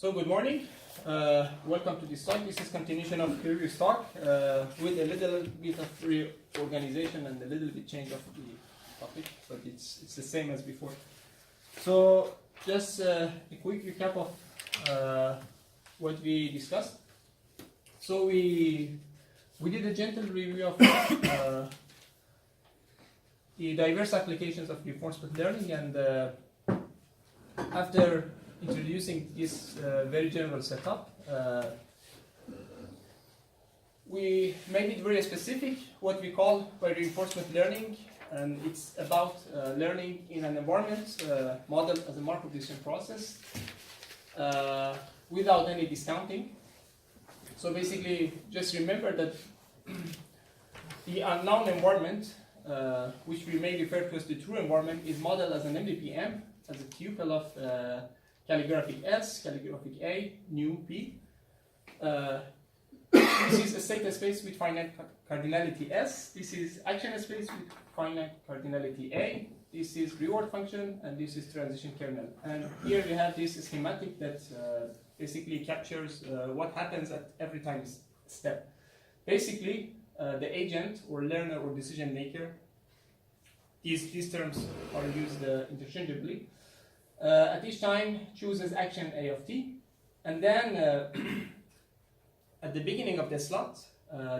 So good morning. Welcome to this talk. This is continuation of previous talk with a little bit of reorganization and a little bit change of the topic, but it's the same as before. So just a quick recap of what we discussed. So we did a gentle review of the diverse applications of reinforcement learning, and after introducing this very general setup, we made it very specific, what we call by reinforcement learning, and it's about learning in an environment modeled as a Markov decision process without any discounting. So basically, just remember that the unknown environment, which we may refer to as the true environment, is modeled as an MDPM, as a tuple of calligraphic S, calligraphic A, nu P. This is a state space with finite cardinality S. This is action space with finite cardinality A. This is reward function, and this is transition kernel. And here we have this schematic that basically captures what happens at every time step. Basically, the agent or learner or decision maker, these terms are used interchangeably, at each time chooses action A of t, and then at the beginning of the slot,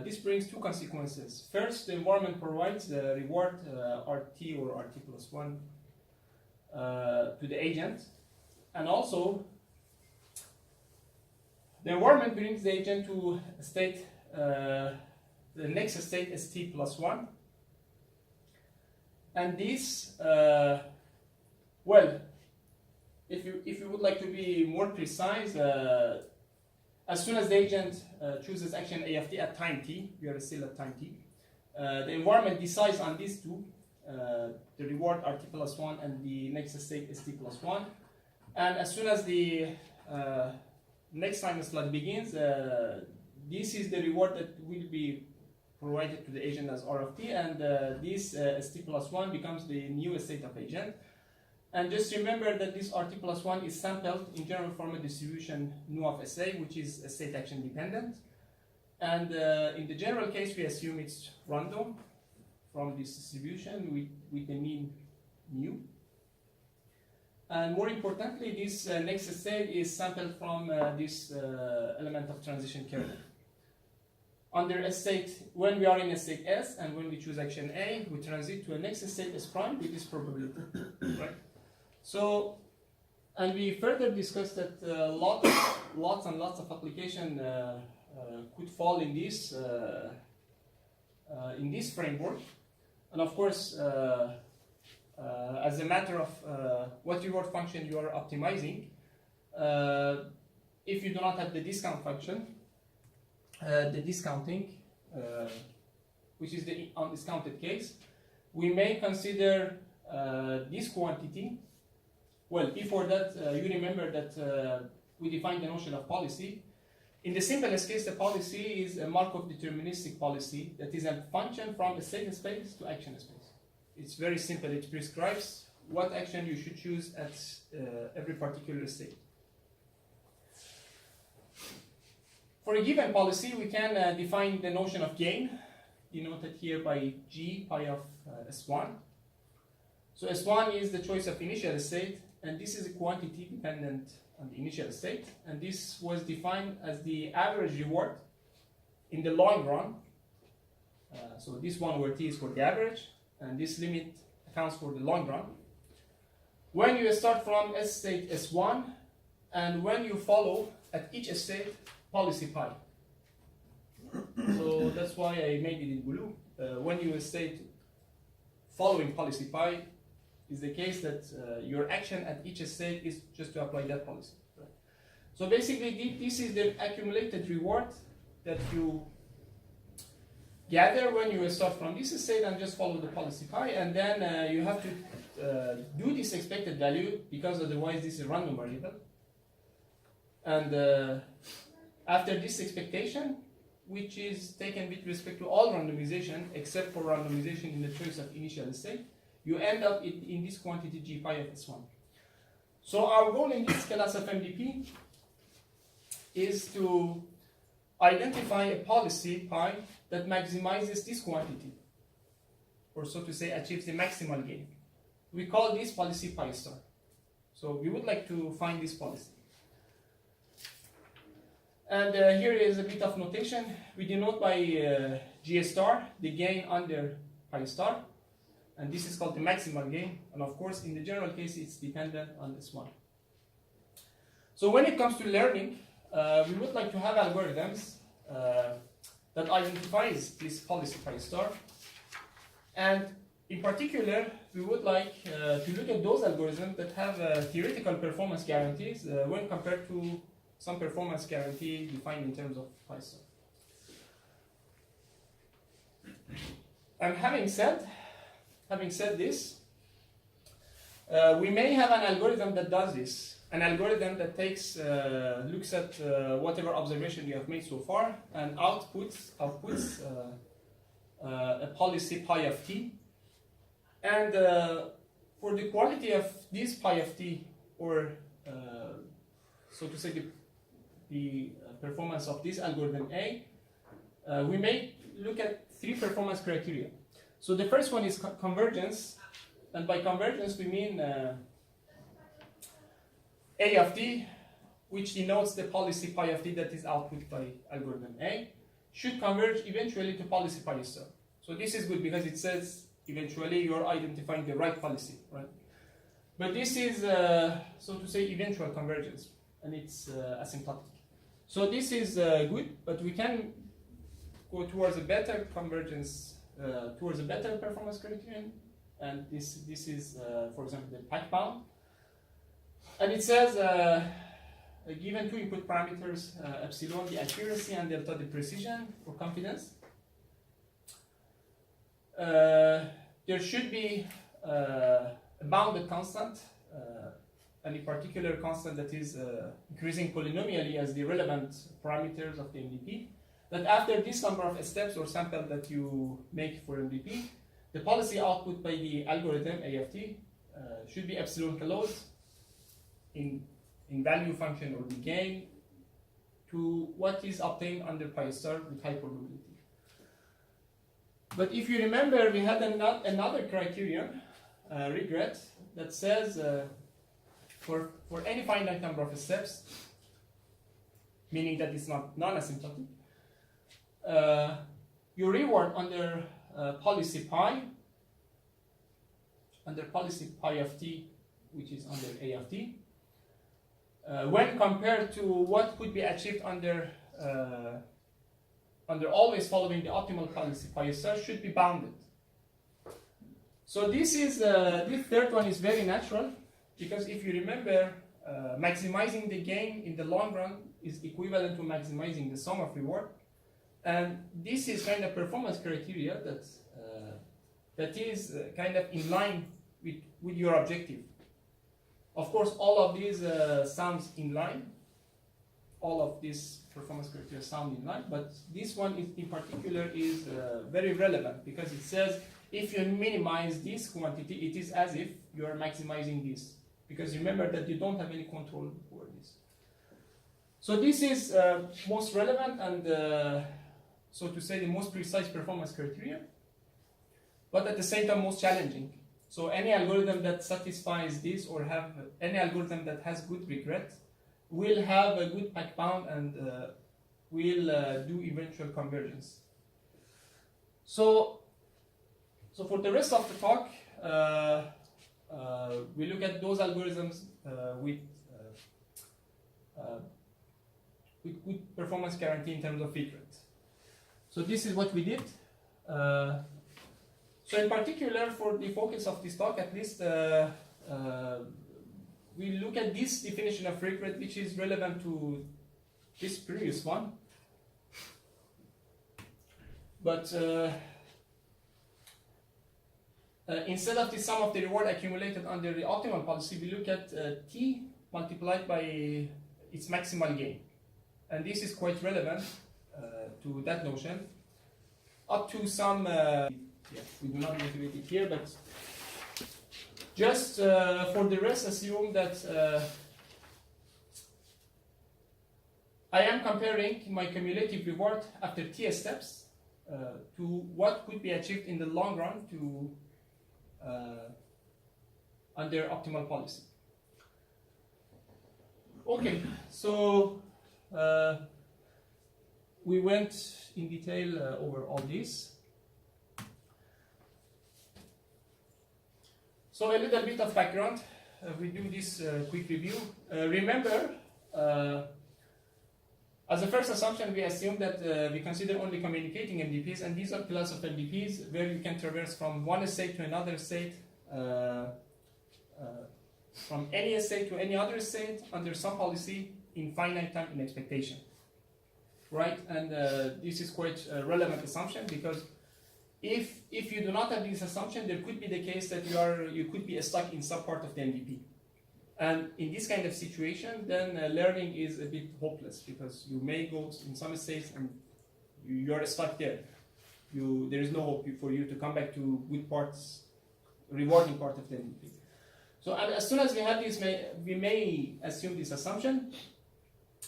this brings two consequences. First, the environment provides the reward RT or RT plus 1 to the agent, and also the environment brings the agent to a state, the next state is t plus 1, and this, well, if you would like to be more precise, as soon as the agent chooses action A of t at time t, we are still at time t, the environment decides on these two, the reward RT plus 1 and the next state is t plus 1. And as soon as the next time slot begins, this is the reward that will be provided to the agent as R of t, and this st plus 1 becomes the new state of agent. And just remember that this RT plus 1 is sampled in general formal distribution nu of SA, which is state action dependent. And in the general case, we assume it's random from this distribution with the mean mu. And more importantly, this next state is sampled from this element of transition kernel. Under a state, when we are in a state S and when we choose action A, we transit to a next state S prime with this probability, right? So, and we further discussed that lots and lots of application could fall in this framework, and of course, as a matter of what reward function you are optimizing, if you do not have the discount function, the discounting, which is the undiscounted case, we may consider this quantity. Well, before that, you remember that we defined the notion of policy. In the simplest case, the policy is a Markov deterministic policy that is a function from a state space to action space. It's very simple. It prescribes what action you should choose at every particular state. For a given policy, we can define the notion of gain, denoted here by G pi of S1. So S1 is the choice of initial state, and this is a quantity dependent on the initial state, and this was defined as the average reward in the long run. So this one where t is for the average, and this limit accounts for the long run. When you start from S state S1, and when you follow at each state policy pi. So that's why I made it in blue. When you state following policy pi, is the case that your action at each state is just to apply that policy. Right? So basically, this is the accumulated reward that you gather when you start from this state and just follow the policy pi, and then you have to do this expected value, because otherwise this is a random variable. And after this expectation, which is taken with respect to all randomization except for randomization in the choice of initial state, you end up in this quantity G pi of S1. So our goal in this class of MDP is to identify a policy pi that maximizes this quantity, or so to say, achieves the maximal gain. We call this policy pi star. So we would like to find this policy. And here is a bit of notation. We denote by G star the gain under pi star, and this is called the maximal gain. And of course, in the general case, it's dependent on this one. So when it comes to learning, we would like to have algorithms that identifies this policy pi star, and in particular, we would like to look at those algorithms that have theoretical performance guarantees when compared to some performance guarantee defined in terms of pi star. And having said this, we may have an algorithm that does this. An algorithm that takes looks at whatever observation you have made so far and outputs a policy pi of t. And for the quality of this pi of t, or so to say the performance of this algorithm A, we may look at 3 performance criteria. So the first one is convergence, and by convergence we mean A of t, which denotes the policy pi of t that is output by algorithm A, should converge eventually to policy pi star. So this is good because it says eventually you're identifying the right policy, right? But this is, so to say, eventual convergence, and it's asymptotic. So this is good, but we can go towards a better convergence, towards a better performance criterion, and this is, for example, the pack bound. And it says, given 2 input parameters, epsilon the accuracy and delta the precision or confidence, there should be a bounded constant, and a particular constant that is increasing polynomially as the relevant parameters of the MDP, that after this number of steps or sample that you make for MDP, the policy output by the algorithm A of t should be epsilon close in value function or the gain to what is obtained under pi star with high probability. But if you remember, we had another criterion, regret, that says for any finite number of steps, meaning that it's not non-asymptotic, your reward under policy pi of t, which is under A of t, when compared to what could be achieved under always following the optimal policy pi star, should be bounded. So this third one is very natural, because if you remember, maximizing the gain in the long run is equivalent to maximizing the sum of reward, and this is kind of performance criteria that is kind of in line with your objective. Of course, all of these sounds in line. All of these performance criteria sound in line, but this one in particular is very relevant, because it says if you minimize this quantity, it is as if you are maximizing this, because remember that you don't have any control over this. So this is most relevant and so to say the most precise performance criteria, but at the same time most challenging. So any algorithm that satisfies this, or have any algorithm that has good regret, will have a good pack bound and will do eventual convergence. So for the rest of the talk, we look at those algorithms with good performance guarantee in terms of regret. So this is what we did. So in particular, for the focus of this talk, at least, we look at this definition of regret, which is relevant to this previous one. But instead of the sum of the reward accumulated under the optimal policy, we look at t multiplied by its maximal gain. And this is quite relevant to that notion, up to some, we do not motivate it here, but just for the rest, assume that I am comparing my cumulative reward after t steps to what could be achieved in the long run to under optimal policy. Okay, so we went in detail over all this. So a little bit of background. We do this quick review. Remember, as a first assumption, we assume that we consider only communicating MDPs, and these are class of MDPs where you can traverse from one state to another state, from any state to any other state under some policy in finite time in expectation. Right? And this is quite a relevant assumption, because if you do not have this assumption, there could be the case that you could be stuck in some part of the MDP. And in this kind of situation, then learning is a bit hopeless, because you may go in some states and you are stuck there. There is no hope for you to come back to good parts, rewarding part of the MDP. So as soon as we have this, we may assume this assumption.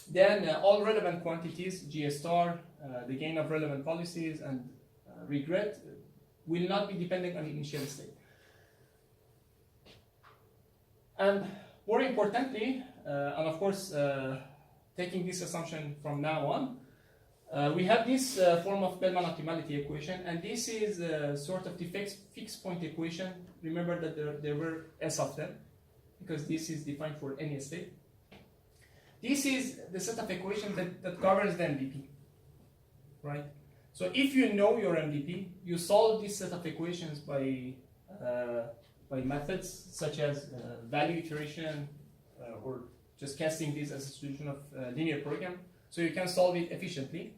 Then all relevant quantities, G star, the gain of relevant policies, and regret will not be dependent on the initial state. And more importantly, and of course, taking this assumption from now on, we have this form of Bellman optimality equation, and this is sort of the fixed point equation. Remember that there were S of them, because this is defined for any state. This is the set of equations that governs the MDP, right? So if you know your MDP, you solve this set of equations by methods such as value iteration or just casting this as a solution of linear program, so you can solve it efficiently.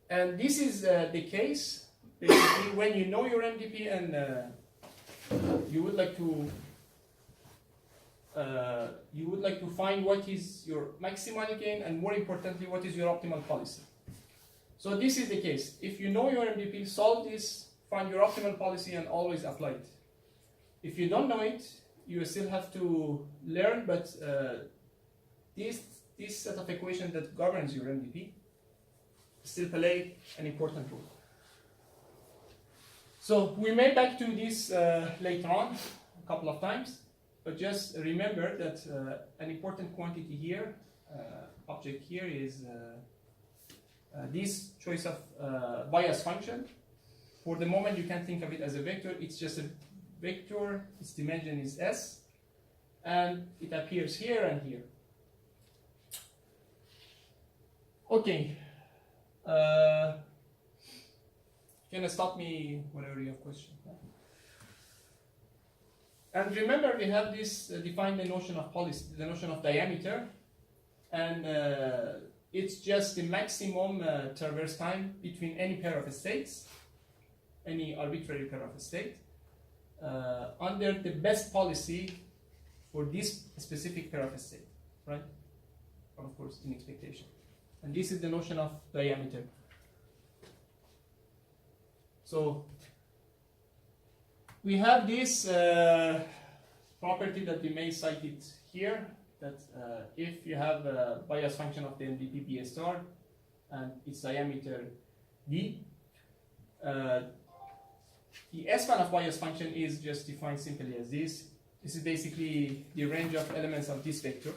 And this is the case basically when you know your MDP and you would like to find what is your maximal gain, and more importantly, what is your optimal policy. So this is the case. If you know your MDP, solve this, find your optimal policy, and always apply it. If you don't know it, you still have to learn, but this set of equations that governs your MDP still play an important role. So we may back to this later on a couple of times, but just remember that an important quantity here, object here, is this choice of bias function. For the moment, you can think of it as a vector. It's just a vector, its dimension is S, and it appears here and here. Okay. You can stop me whenever you have questions. And remember, we have this defined the notion of policy, the notion of diameter, and it's just the maximum traverse time between any pair of states, any arbitrary pair of states, under the best policy for this specific pair of states, right? Of course, in expectation. And this is the notion of diameter. So we have this property that we may cite it here, that if you have a bias function of the MDP B star and its diameter D, the S-span of bias function is just defined simply as this. This is basically the range of elements of this vector.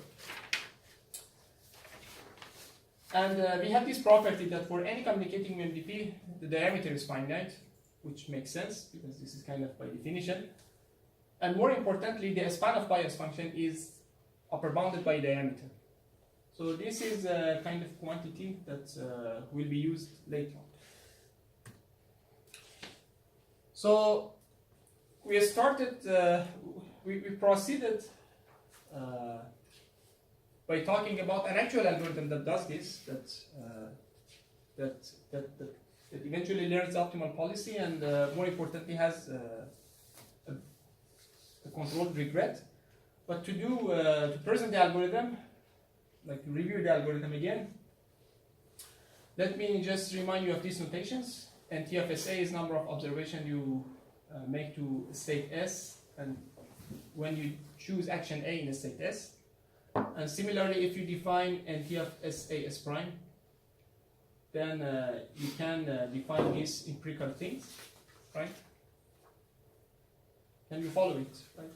And we have this property that for any communicating MDP, the diameter is finite, which makes sense because this is kind of by definition. And more importantly, the span of bias function is upper bounded by diameter. So this is a kind of quantity that will be used later on. So we started, we proceeded by talking about an actual algorithm that does this, that eventually learns the optimal policy and more importantly has a controlled regret. But to present the algorithm, like to review the algorithm again, let me just remind you of these notations. And T of SA is number of observations you make to state S, and when you choose action A in a state S. And similarly, if you define NT of SA S prime, then you can define these empirical things, right? And you follow it, right?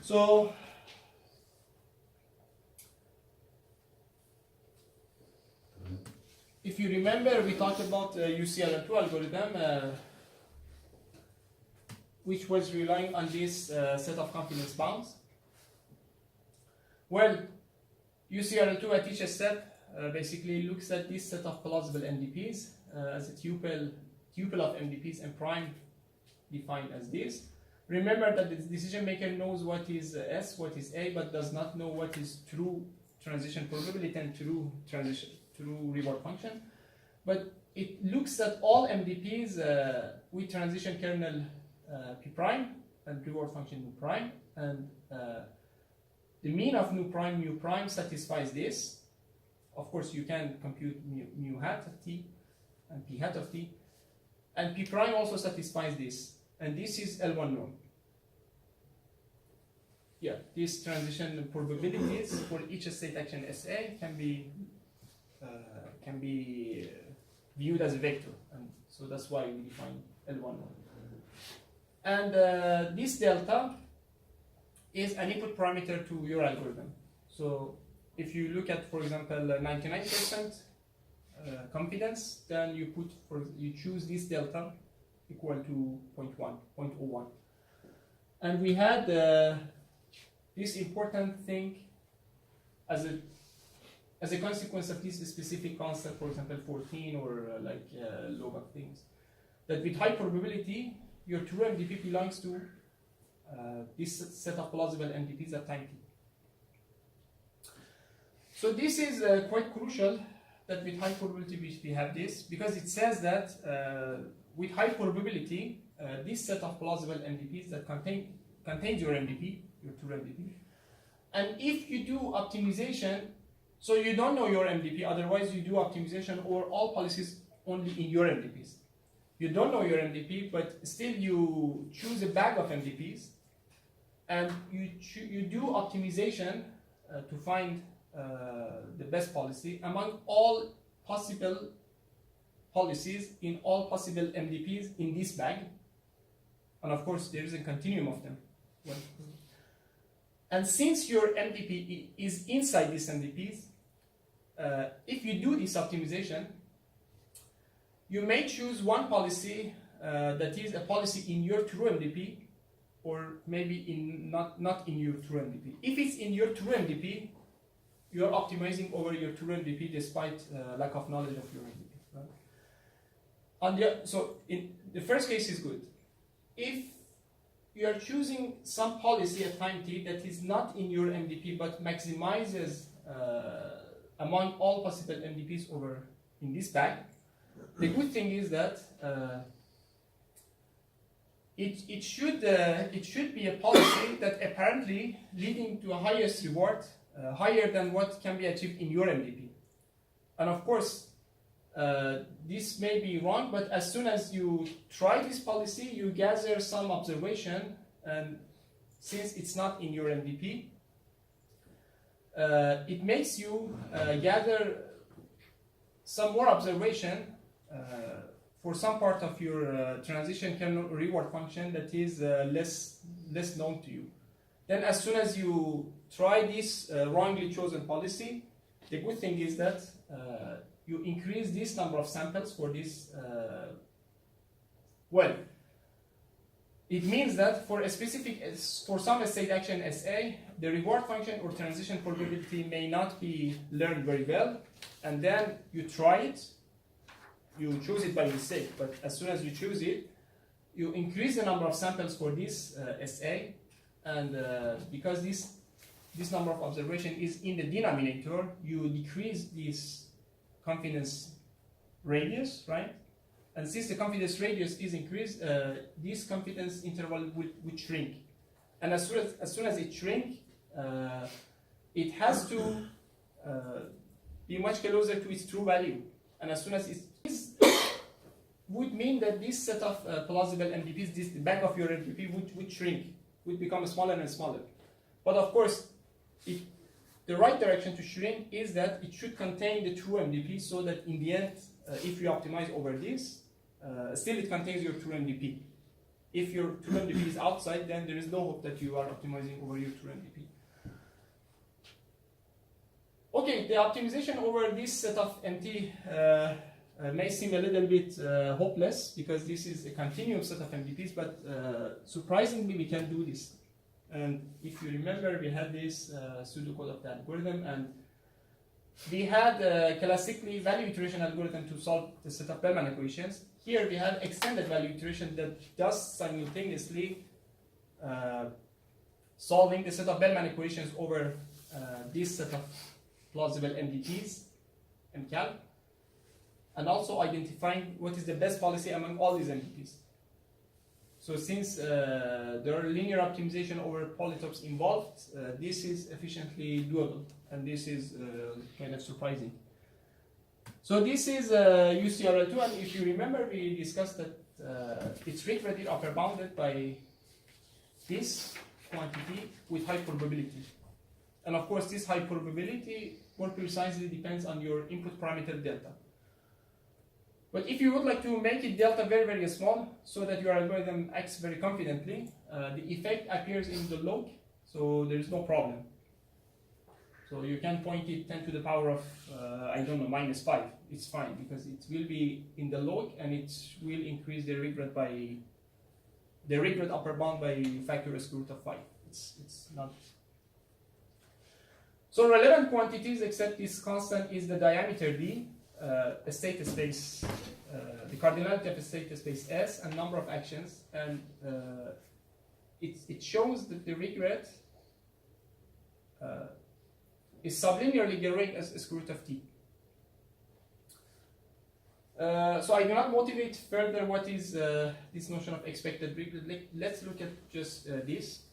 So if you remember, we talked about UCLL2 algorithm, which was relying on this set of confidence bounds. Well, UCLL2 at each step basically looks at this set of plausible MDPs as a tuple of MDPs and prime defined as this. Remember that the decision maker knows what is S, what is A, but does not know what is true transition probability and true reward function. But it looks at all MDPs with transition kernel P prime and reward function mu prime, and the mean of mu prime satisfies this. Of course, you can compute mu hat of t and p hat of t, and p prime also satisfies this, and this is L1 norm. Yeah, these transition probabilities for each state action SA can be viewed as a vector, and so that's why we define L1 norm. And this delta is an input parameter to your algorithm. So if you look at, for example, 99% confidence, then you choose this delta equal to 0.01. And we had this important thing as a consequence of this specific concept, for example, 14 or log of things, that with high probability, your true MDP belongs to this set of plausible MDPs at time t. So this is quite crucial that with high probability we have this, because it says that with high probability, this set of plausible MDPs that contains your MDP, your true MDP, and if you do optimization, so you don't know your MDP, otherwise you do optimization or all policies only in your MDPs. You don't know your MDP, but still you choose a bag of MDPs, and you do optimization to find the best policy among all possible policies in all possible MDPs in this bag. And of course, there is a continuum of them. And since your MDP is inside these MDPs, if you do this optimization, you may choose one policy that is a policy in your true MDP, or maybe not in your true MDP. If it's in your true MDP, you're optimizing over your true MDP despite lack of knowledge of your MDP. Right? So in the first case is good. If you are choosing some policy at time t that is not in your MDP but maximizes among all possible MDPs over in this bag, the good thing is that it should be a policy that apparently leading to a highest reward, higher than what can be achieved in your MDP. And of course, this may be wrong, but as soon as you try this policy, you gather some observation, and since it's not in your MDP, it makes you gather some more observation for some part of your transition kernel reward function that is less known to you. Then as soon as you try this wrongly chosen policy, the good thing is that you increase this number of samples for this. Well, it means that for some state action SA, the reward function or transition probability may not be learned very well, and then you try it, you choose it by mistake, but as soon as you choose it, you increase the number of samples for this SA, and because this number of observation is in the denominator, you decrease this confidence radius, right? And since the confidence radius is increased, this confidence interval would shrink. And as soon as it shrinks, it has to be much closer to its true value. And as soon as this would mean that this set of plausible MDPs, the back of your MDP would shrink. would become smaller and smaller. But of course, the right direction to shrink is that it should contain the true MDP, so that in the end, if you optimize over this, still it contains your true MDP. If your true MDP is outside, then there is no hope that you are optimizing over your true MDP. Okay, the optimization over this set of MT may seem a little bit hopeless, because this is a continuum set of MDPs, but surprisingly we can do this. And if you remember, we had this pseudocode of the algorithm, and we had a classically value iteration algorithm to solve the set of Bellman equations. Here we have extended value iteration that does simultaneously solving the set of Bellman equations over this set of plausible MDPs, MCAL, and also identifying what is the best policy among all these MDPs. So since there are linear optimization over polytopes involved, this is efficiently doable, and this is kind of surprising. So this is UCRL2, and if you remember, we discussed that it's regretted upper bounded by this quantity with high probability. And of course, this high probability more precisely depends on your input parameter delta. But if you would like to make it delta very, very small, so that your algorithm acts very confidently, the effect appears in the log, so there is no problem. So you can point it 10 to the power of, I don't know, -5. It's fine, because it will be in the log, and it will increase the regret by, the regret upper bound by factor square root of 5. It's not. So relevant quantities, except this constant, is the diameter d, a state space, the cardinality of a state space S, and number of actions, and it shows that the regret is sublinearly growing as a square root of t. So I do not motivate further what is this notion of expected regret. Let's look at just this.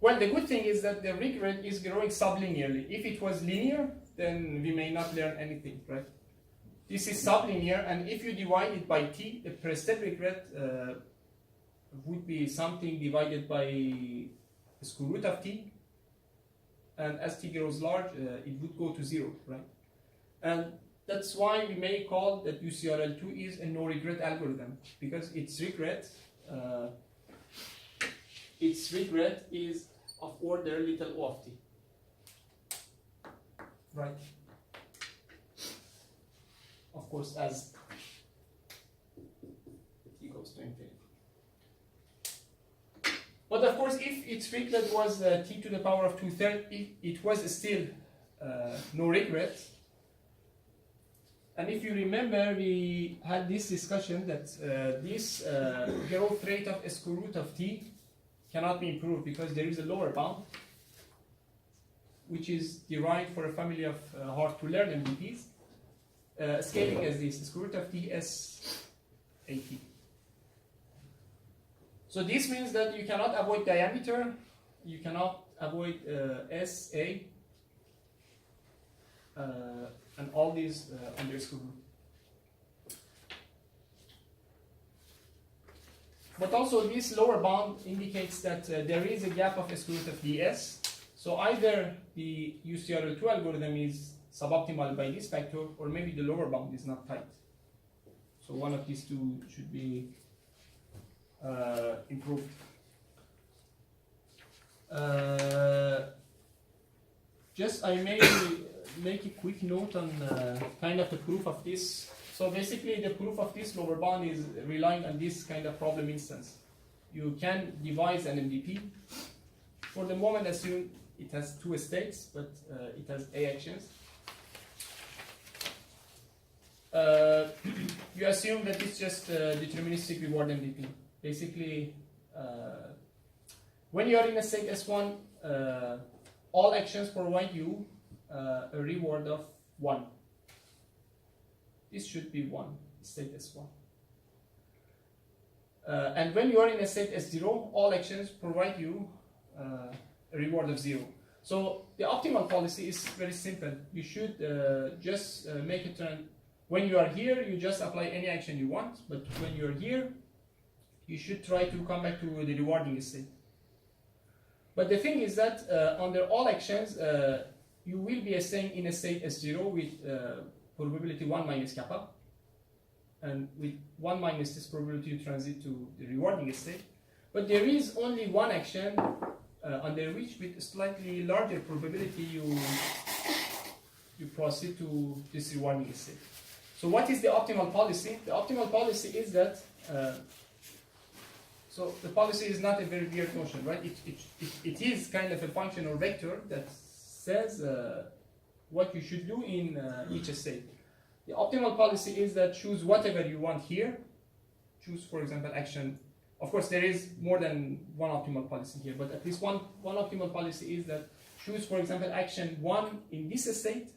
Well, the good thing is that the regret is growing sublinearly. If it was linear, then we may not learn anything, right? This is sublinear, and if you divide it by t, the per-step regret would be something divided by the square root of t, and as t grows large, it would go to 0, right? And that's why we may call that UCRL2 is a no-regret algorithm, because its regret is of order little o of t, right? Of course, as t goes to infinity. But of course, if its regret was t to the power of 2/3, it was still no regret. And if you remember, we had this discussion that this growth rate of a square root of t cannot be improved, because there is a lower bound, which is derived for a family of hard-to-learn MDPs, scaling as this, square root of t s at. So this means that you cannot avoid diameter, you cannot avoid SA, and all these under square root. But also this lower bound indicates that there is a gap of a square root of ds. So either the UCRL2 algorithm is suboptimal by this factor, or maybe the lower bound is not tight. So one of these two should be improved. Just I may make a quick note on kind of the proof of this. So basically the proof of this lower bound is relying on this kind of problem instance. You can devise an MDP. For the moment, assume it has two states, but it has A actions. You assume that it's just a deterministic reward MDP. Basically, when you are in a state S1, all actions provide you a reward of 1. This should be 1, state S1. And when you are in a state S0, all actions provide you a reward of 0. So the optimal policy is very simple. You should just make a when you are here, you just apply any action you want, but when you're here, you should try to come back to the rewarding state. But the thing is that under all actions, you will be staying in a state S0 with probability 1 minus kappa, and with 1 minus this probability you transit to the rewarding state. But there is only one action under which, with a slightly larger probability, you proceed to this rewarding state. So what is the optimal policy? The optimal policy is that, so the policy is not a very weird notion, right? It is kind of a function or vector that says what you should do in each state. The optimal policy is that choose whatever you want here. Choose, for example, action. Of course, there is more than one optimal policy here, but at least one optimal policy is that choose, for example, action 1 in this state.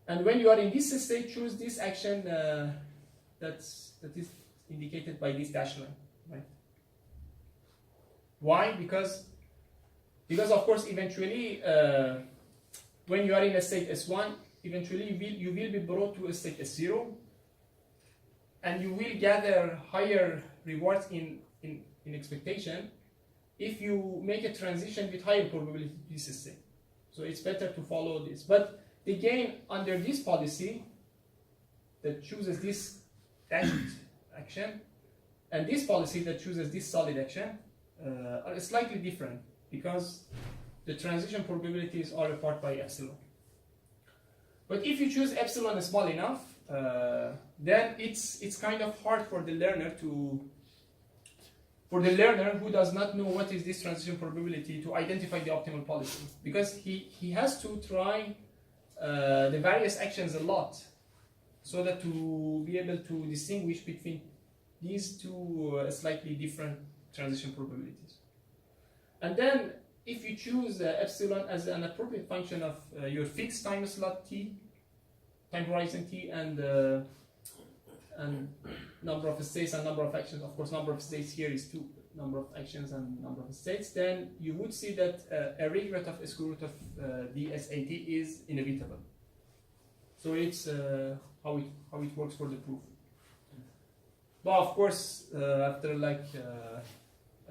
And when you are in this state, choose this action that is indicated by this dash line, right? Why? Because of course, eventually, when you are in a state S1, eventually you will be brought to a state S0, and you will gather higher rewards in expectation if you make a transition with higher probability to this state. So it's better to follow this. But the gain under this policy that chooses this dashed action and this policy that chooses this solid action are slightly different, because the transition probabilities are apart by epsilon. But if you choose epsilon small enough, then it's kind of hard for the learner who does not know what is this transition probability to identify the optimal policy, because he has to try the various actions a lot, so that to be able to distinguish between these two slightly different transition probabilities. And then if you choose epsilon as an appropriate function of your fixed time slot t, time horizon t, and number of states and number of actions, of course number of states here is 2, number of actions and number of states, then you would see that a regret of square root of dsat is inevitable. So it's how it works for the proof. But of course, after like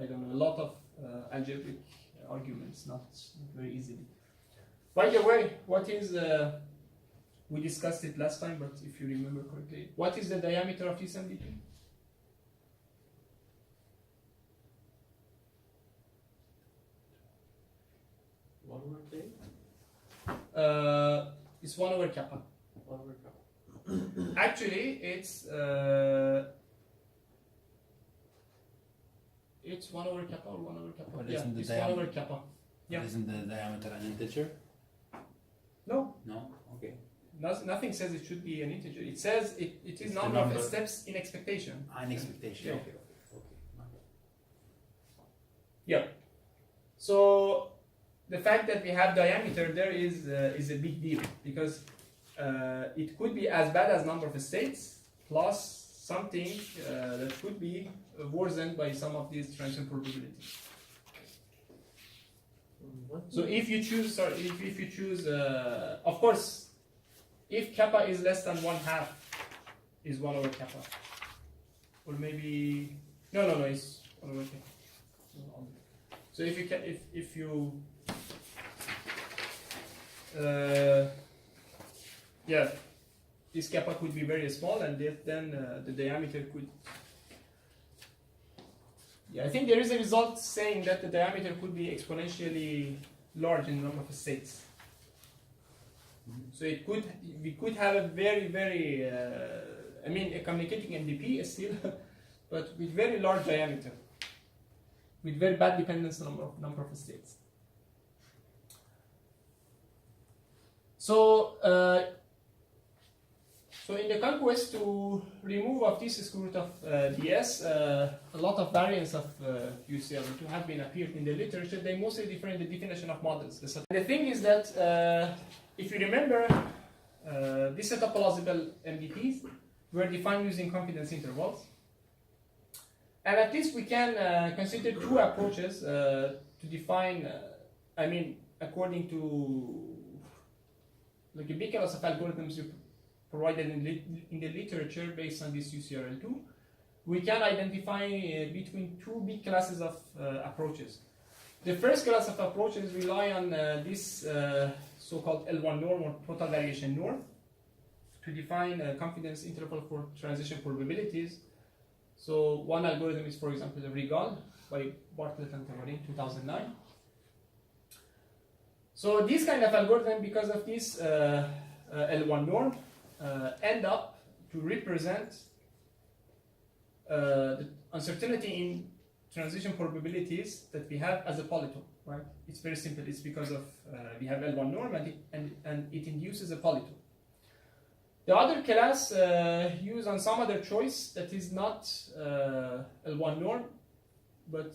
I don't know, a lot of algebraic arguments, not very easily. By the way, what is we discussed it last time, but if you remember correctly, what is the diameter of this MDP? It's 1 over kappa. 1 over kappa. Actually, it's 1 over kappa or 1 over kappa. But Yeah, isn't the it's 1 over kappa. Yeah. Isn't the diameter an integer? No, No? Okay. nothing says it should be an integer. It says it is It's number the of number. steps in expectation. An expectation. Yeah. Okay. Yeah. So the fact that we have diameter there is a big deal, because it could be as bad as number of states plus something that could be worsened by some of these transition probabilities. So if you choose, of course, if kappa is less than 1/2, is 1 over kappa, or maybe no, it's 1 over kappa. So if you yeah, this kappa could be very small, and then the diameter could. Yeah, I think there is a result saying that the diameter could be exponentially large in number of states. So we could have a very, very, I mean, a communicating MDP still, but with very large diameter, with very bad dependence on number of states. So, so in the conquest to remove of this square root of ds, a lot of variants of UCL to have been appeared in the literature. They mostly differ in the definition of models. The thing is that if you remember, this set of plausible MDPs were defined using confidence intervals, and at least we can consider 2 approaches to define. I mean, according to like a big class of algorithms, you provided in the literature based on this UCRL2, we can identify between two big classes of approaches. The first class of approaches rely on this so-called L1 norm or total variation norm to define a confidence interval for transition probabilities. So one algorithm is, for example, the Regal by Bartlett and Tamarin, 2009. So this kind of algorithm, because of this L1 norm, end up to represent the uncertainty in transition probabilities that we have as a polytope, right? It's very simple. It's because of we have L1 norm and it induces a polytope. The other class use on some other choice that is not L1 norm, but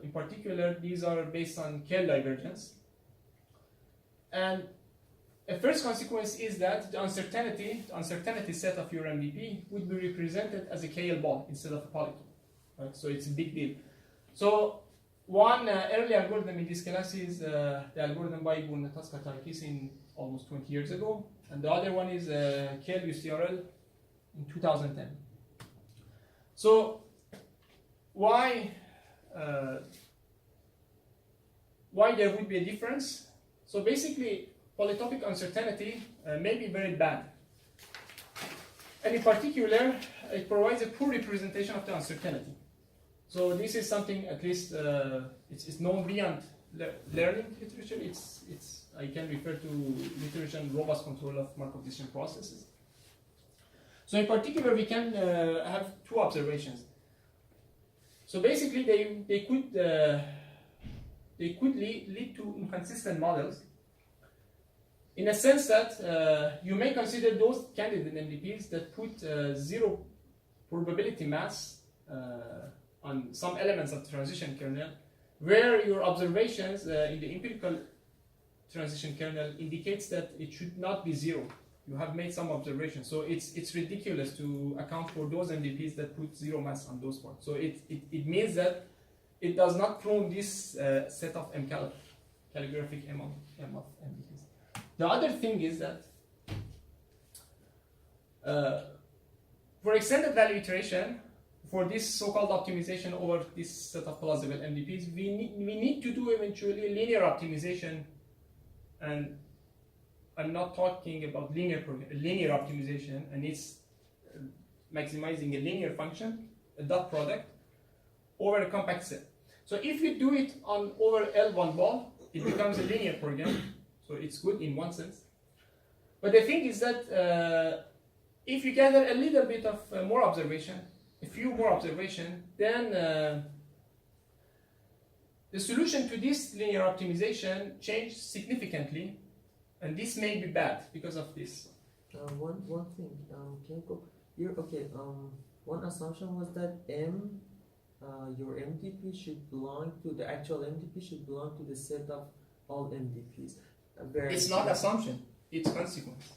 in particular these are based on Kerr divergence. And a first consequence is that the uncertainty set of your MVP would be represented as a KL ball instead of a polytope, right? So it's a big deal. So one early algorithm in this class is the algorithm by Burnetaska-Tarkis in almost 20 years ago, and the other one is KL UCRL in 2010. So why there would be a difference? So basically, polytopic uncertainty may be very bad. And in particular, it provides a poor representation of the uncertainty. So this is something, at least, it's known beyond learning literature. I can refer to literature on robust control of Markov decision processes. So in particular, we can have two observations. So basically, they could lead to inconsistent models, in a sense that you may consider those candidate MDPs that put zero probability mass on some elements of the transition kernel, where your observations in the empirical transition kernel indicates that it should not be zero. You have made some observations, so it's ridiculous to account for those MDPs that put zero mass on those parts. So it means that it does not clone this set of calligraphic M of MDPs. The other thing is that for extended value iteration, for this so-called optimization over this set of plausible MDPs, we need to do eventually linear optimization, and I'm not talking about linear optimization, and it's maximizing a linear function, a dot product, over a compact set. So if you do it on over L1 ball, it becomes a linear program, so it's good in one sense. But the thing is that if you gather a little bit of more observation, a few more observation, then the solution to this linear optimization changed significantly, and this may be bad because of this. One thing, can you go? One assumption was that your MDP should belong to the actual MDP should belong to the set of all MDPs. It's not assumption; it's consequence.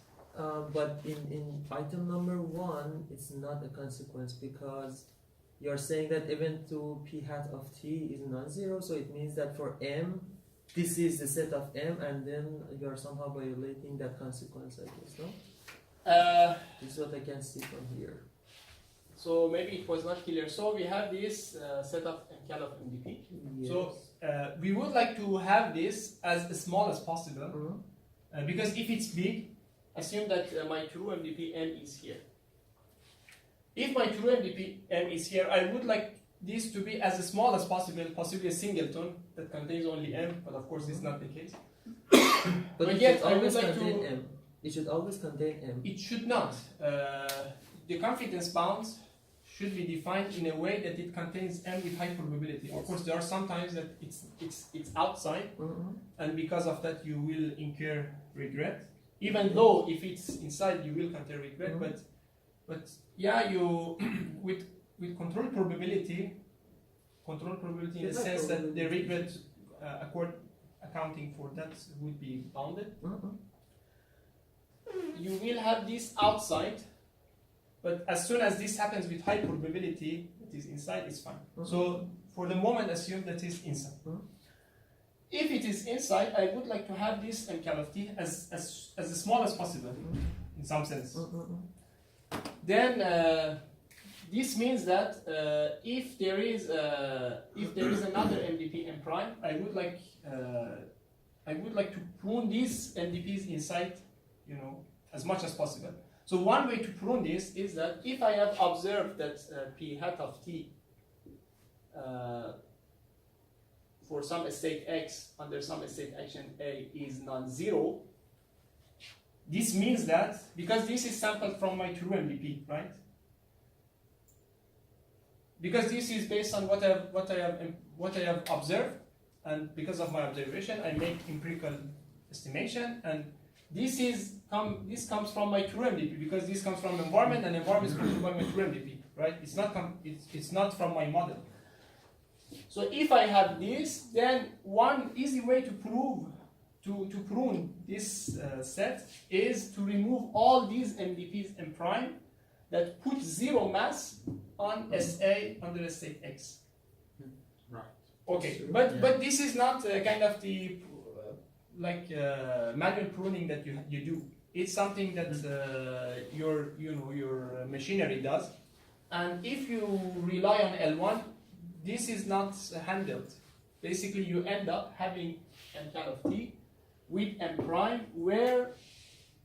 But in item number 1, it's not a consequence, because you're saying that even to p hat of t is non-zero, so it means that for m, this is the set of m, and then you're somehow violating that consequence, I guess, no? This is what I can see from here. So maybe it was not clear. So we have this set of MDP. Yes. So we would like to have this as small as possible, because if it's big, assume that my true MDP M is here. If my true MDP M is here, I would like this to be as small as possible, possibly a singleton that contains only M, but of course this is not the case. But yet, I would like contain M. It should always contain M. It should not. The confidence bounds should be defined in a way that it contains M with high probability. Of course, there are some times that it's outside, and because of that you will incur regret. Even though if it's inside you will incur regret, but yeah, you with control probability in the sense that the regret accounting for that would be bounded. You will have this outside, but as soon as this happens with high probability, it is inside, it's fine. So for the moment, assume that it's inside. If it is inside, I would like to have this MCal of t as small as possible. in some sense. Mm-mm. Then this means that if there is another MDP M prime, I would like to prune these MDPs inside, as much as possible. So one way to prune this is that if I have observed that p hat of t for some state x under some state action A is non-zero, this means that, because this is sampled from my true MDP, right? Because this is based on what I have observed, and because of my observation, I make empirical estimation, and this comes from my true MDP, because this comes from environment, and environment is controlled by my true MDP, right? It's not from my model. So if I have this, then one easy way to prune this set is to remove all these MDPs M prime that put zero mass on SA under state X. Right. Okay, but this is not kind of the manual pruning that you do. It's something that your machinery does, and if you rely on L1, this is not handled. Basically, you end up having M cat of t with M prime, where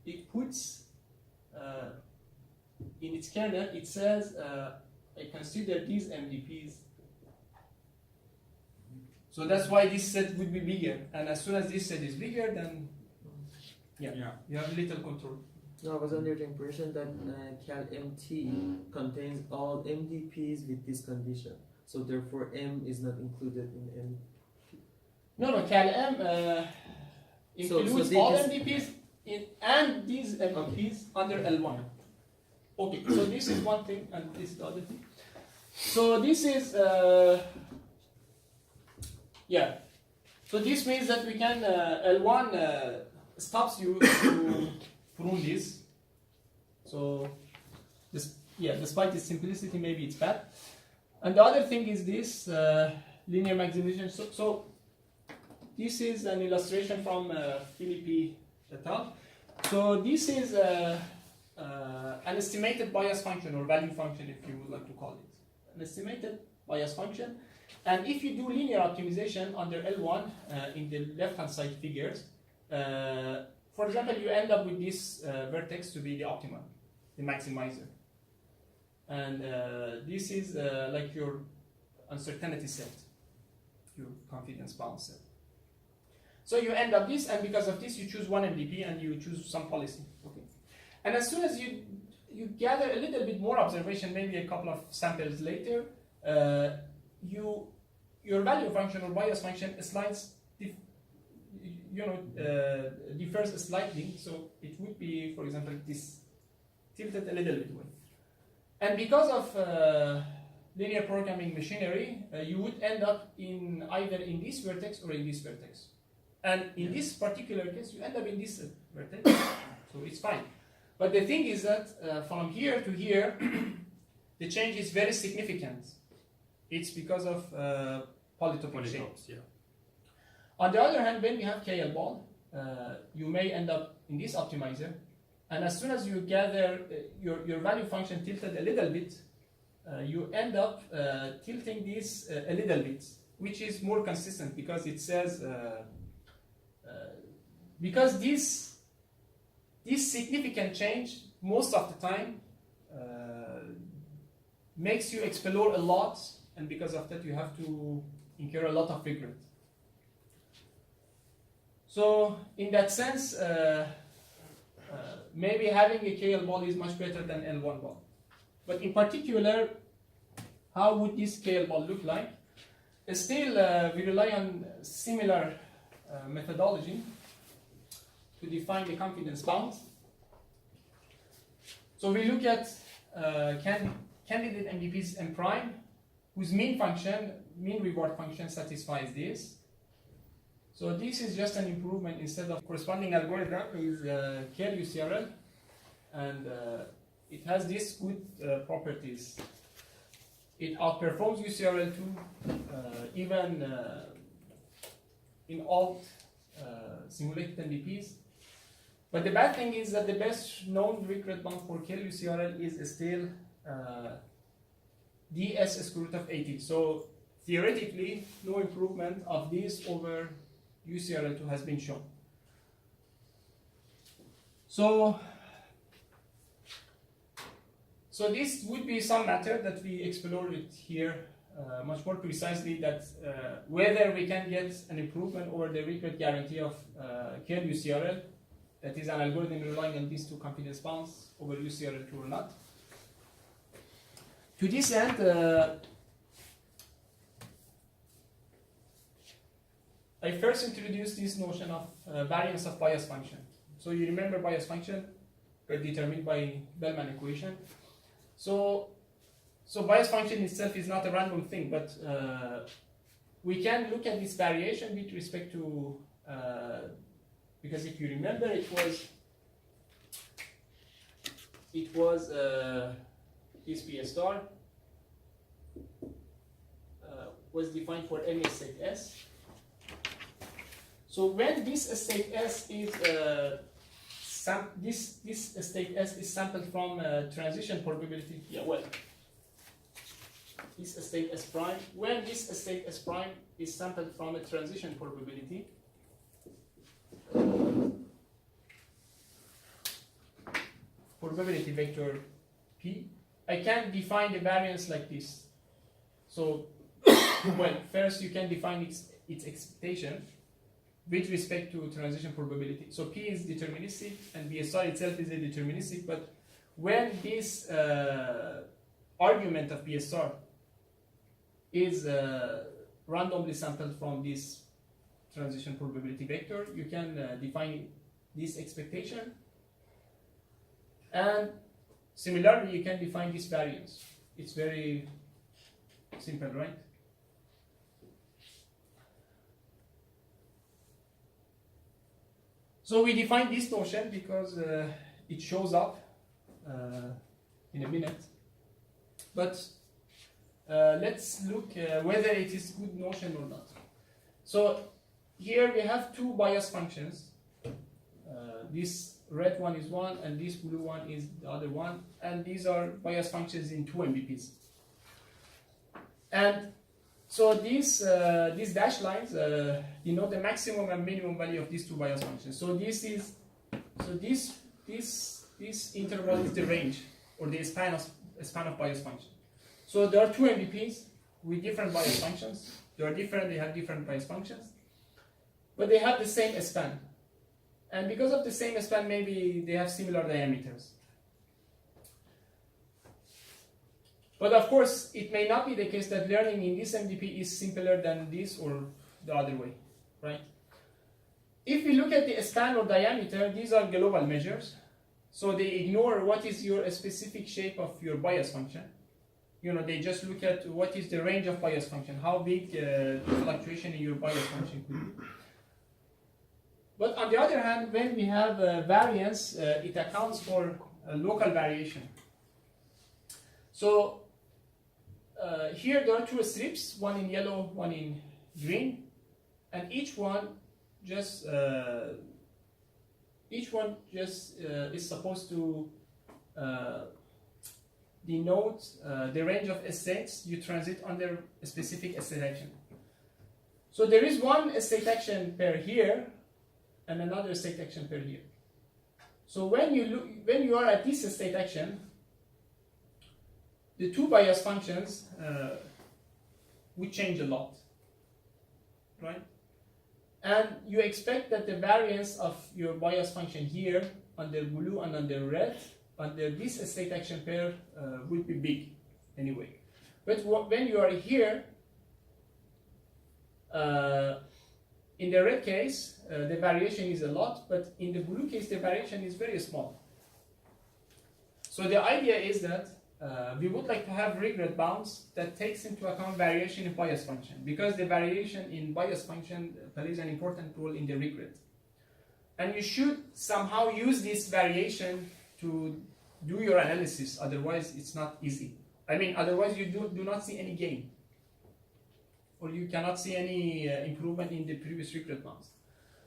it puts in its kernel, it says I consider these MDPs. So that's why this set would be bigger, and as soon as this set is bigger, then you have little control. No, I was under the impression that cal MT contains all MDPs with this condition, so therefore M is not included in M. No, cal M includes so all MDPs and these MDPs under L1. Okay, so this is one thing, and this is the other thing. So this is So this means that we can L1 stops you to prune this. So despite its simplicity, maybe it's bad. And the other thing is this linear maximization. So this is an illustration from Philippi et al. So this is an estimated bias function, or value function if you would like to call it. An estimated bias function. And if you do linear optimization under L1 in the left-hand side figures, for example, you end up with this vertex to be the optimal, the maximizer. And this is like your uncertainty set, your confidence bound set. So you end up this, and because of this, you choose one MDP and you choose some policy. Okay. And as soon as you gather a little bit more observation, maybe a couple of samples later, your value function or bias function differs slightly. So it would be, for example, this tilted a little bit away. And because of linear programming machinery, you would end up in either in this vertex or in this vertex. And in this particular case, you end up in this vertex, so it's fine. But the thing is that from here to here, the change is very significant. It's because of polytopic shape. Yeah. On the other hand, when you have KL ball, you may end up in this optimizer, and as soon as you gather your value function tilted a little bit, you end up tilting this a little bit, which is more consistent because it says because this significant change most of the time makes you explore a lot, and because of that you have to incur a lot of regret. So in that sense, maybe having a KL ball is much better than L1 ball. But in particular, how would this KL ball look like? Still, we rely on similar methodology to define the confidence bounds. So we look at candidate MDPs M prime, whose mean reward function satisfies this. So this is just an improvement. Instead of corresponding algorithm is KL UCRL, and it has these good properties. It outperforms UCRL2 even in all simulated MDPs. But the bad thing is that the best known regret bound for KLUCRL is still ds square root of 80. So theoretically, no improvement of this over UCRL2 has been shown. So this would be some matter that we explored it here much more precisely, that whether we can get an improvement over the regret guarantee of KLUCRL, that is an algorithm relying on these two confidence bounds over UCRL2 or not. To this end, I first introduced this notion of variance of bias function. So you remember bias function were determined by Bellman equation. So bias function itself is not a random thing, but we can look at this variation with respect to, because if you remember, it was this P star was defined for any state S. So when this state S is this state S is sampled from transition probability. Yeah, well, this state S prime. When this state S prime is sampled from a transition probability, probability vector P, I can define the variance like this. So, well, first you can define its expectation with respect to transition probability. So P is deterministic and BSR itself is a deterministic, but when this argument of BSR is randomly sampled from this transition probability vector, you can define this expectation, and similarly you can define this variance. It's very simple, right? So we define this notion because it shows up in a minute. But let's look whether it is good notion or not. So here we have two bias functions. This red one is one and this blue one is the other one, and these are bias functions in two MBPs. And so these dashed lines denote the maximum and minimum value of these two bias functions. So this interval is the range or the span of bias function. So there are two MBPs with different bias functions. They are different. They have different bias functions, but they have the same span. And because of the same span, maybe they have similar diameters. But of course, it may not be the case that learning in this MDP is simpler than this or the other way, right? If we look at the span or diameter, these are global measures. So they ignore what is your specific shape of your bias function. They just look at what is the range of bias function, how big the fluctuation in your bias function could be. But on the other hand, when we have variance, it accounts for local variation. So here there are two strips, one in yellow, one in green, and each one just is supposed to denote the range of states you transit under a specific state action. So there is one state action pair here and another state action pair here. So when you are at this state action, the two bias functions would change a lot, right? And you expect that the variance of your bias function here under blue and under red under this state action pair would be big anyway. But when you are here, in the red case, the variation is a lot, but in the blue case, the variation is very small. So the idea is that we would like to have regret bounds that takes into account variation in bias function, because the variation in bias function plays an important role in the regret. And you should somehow use this variation to do your analysis, otherwise it's not easy. I mean, otherwise you do not see any gain, or you cannot see any improvement in the previous regret bounds.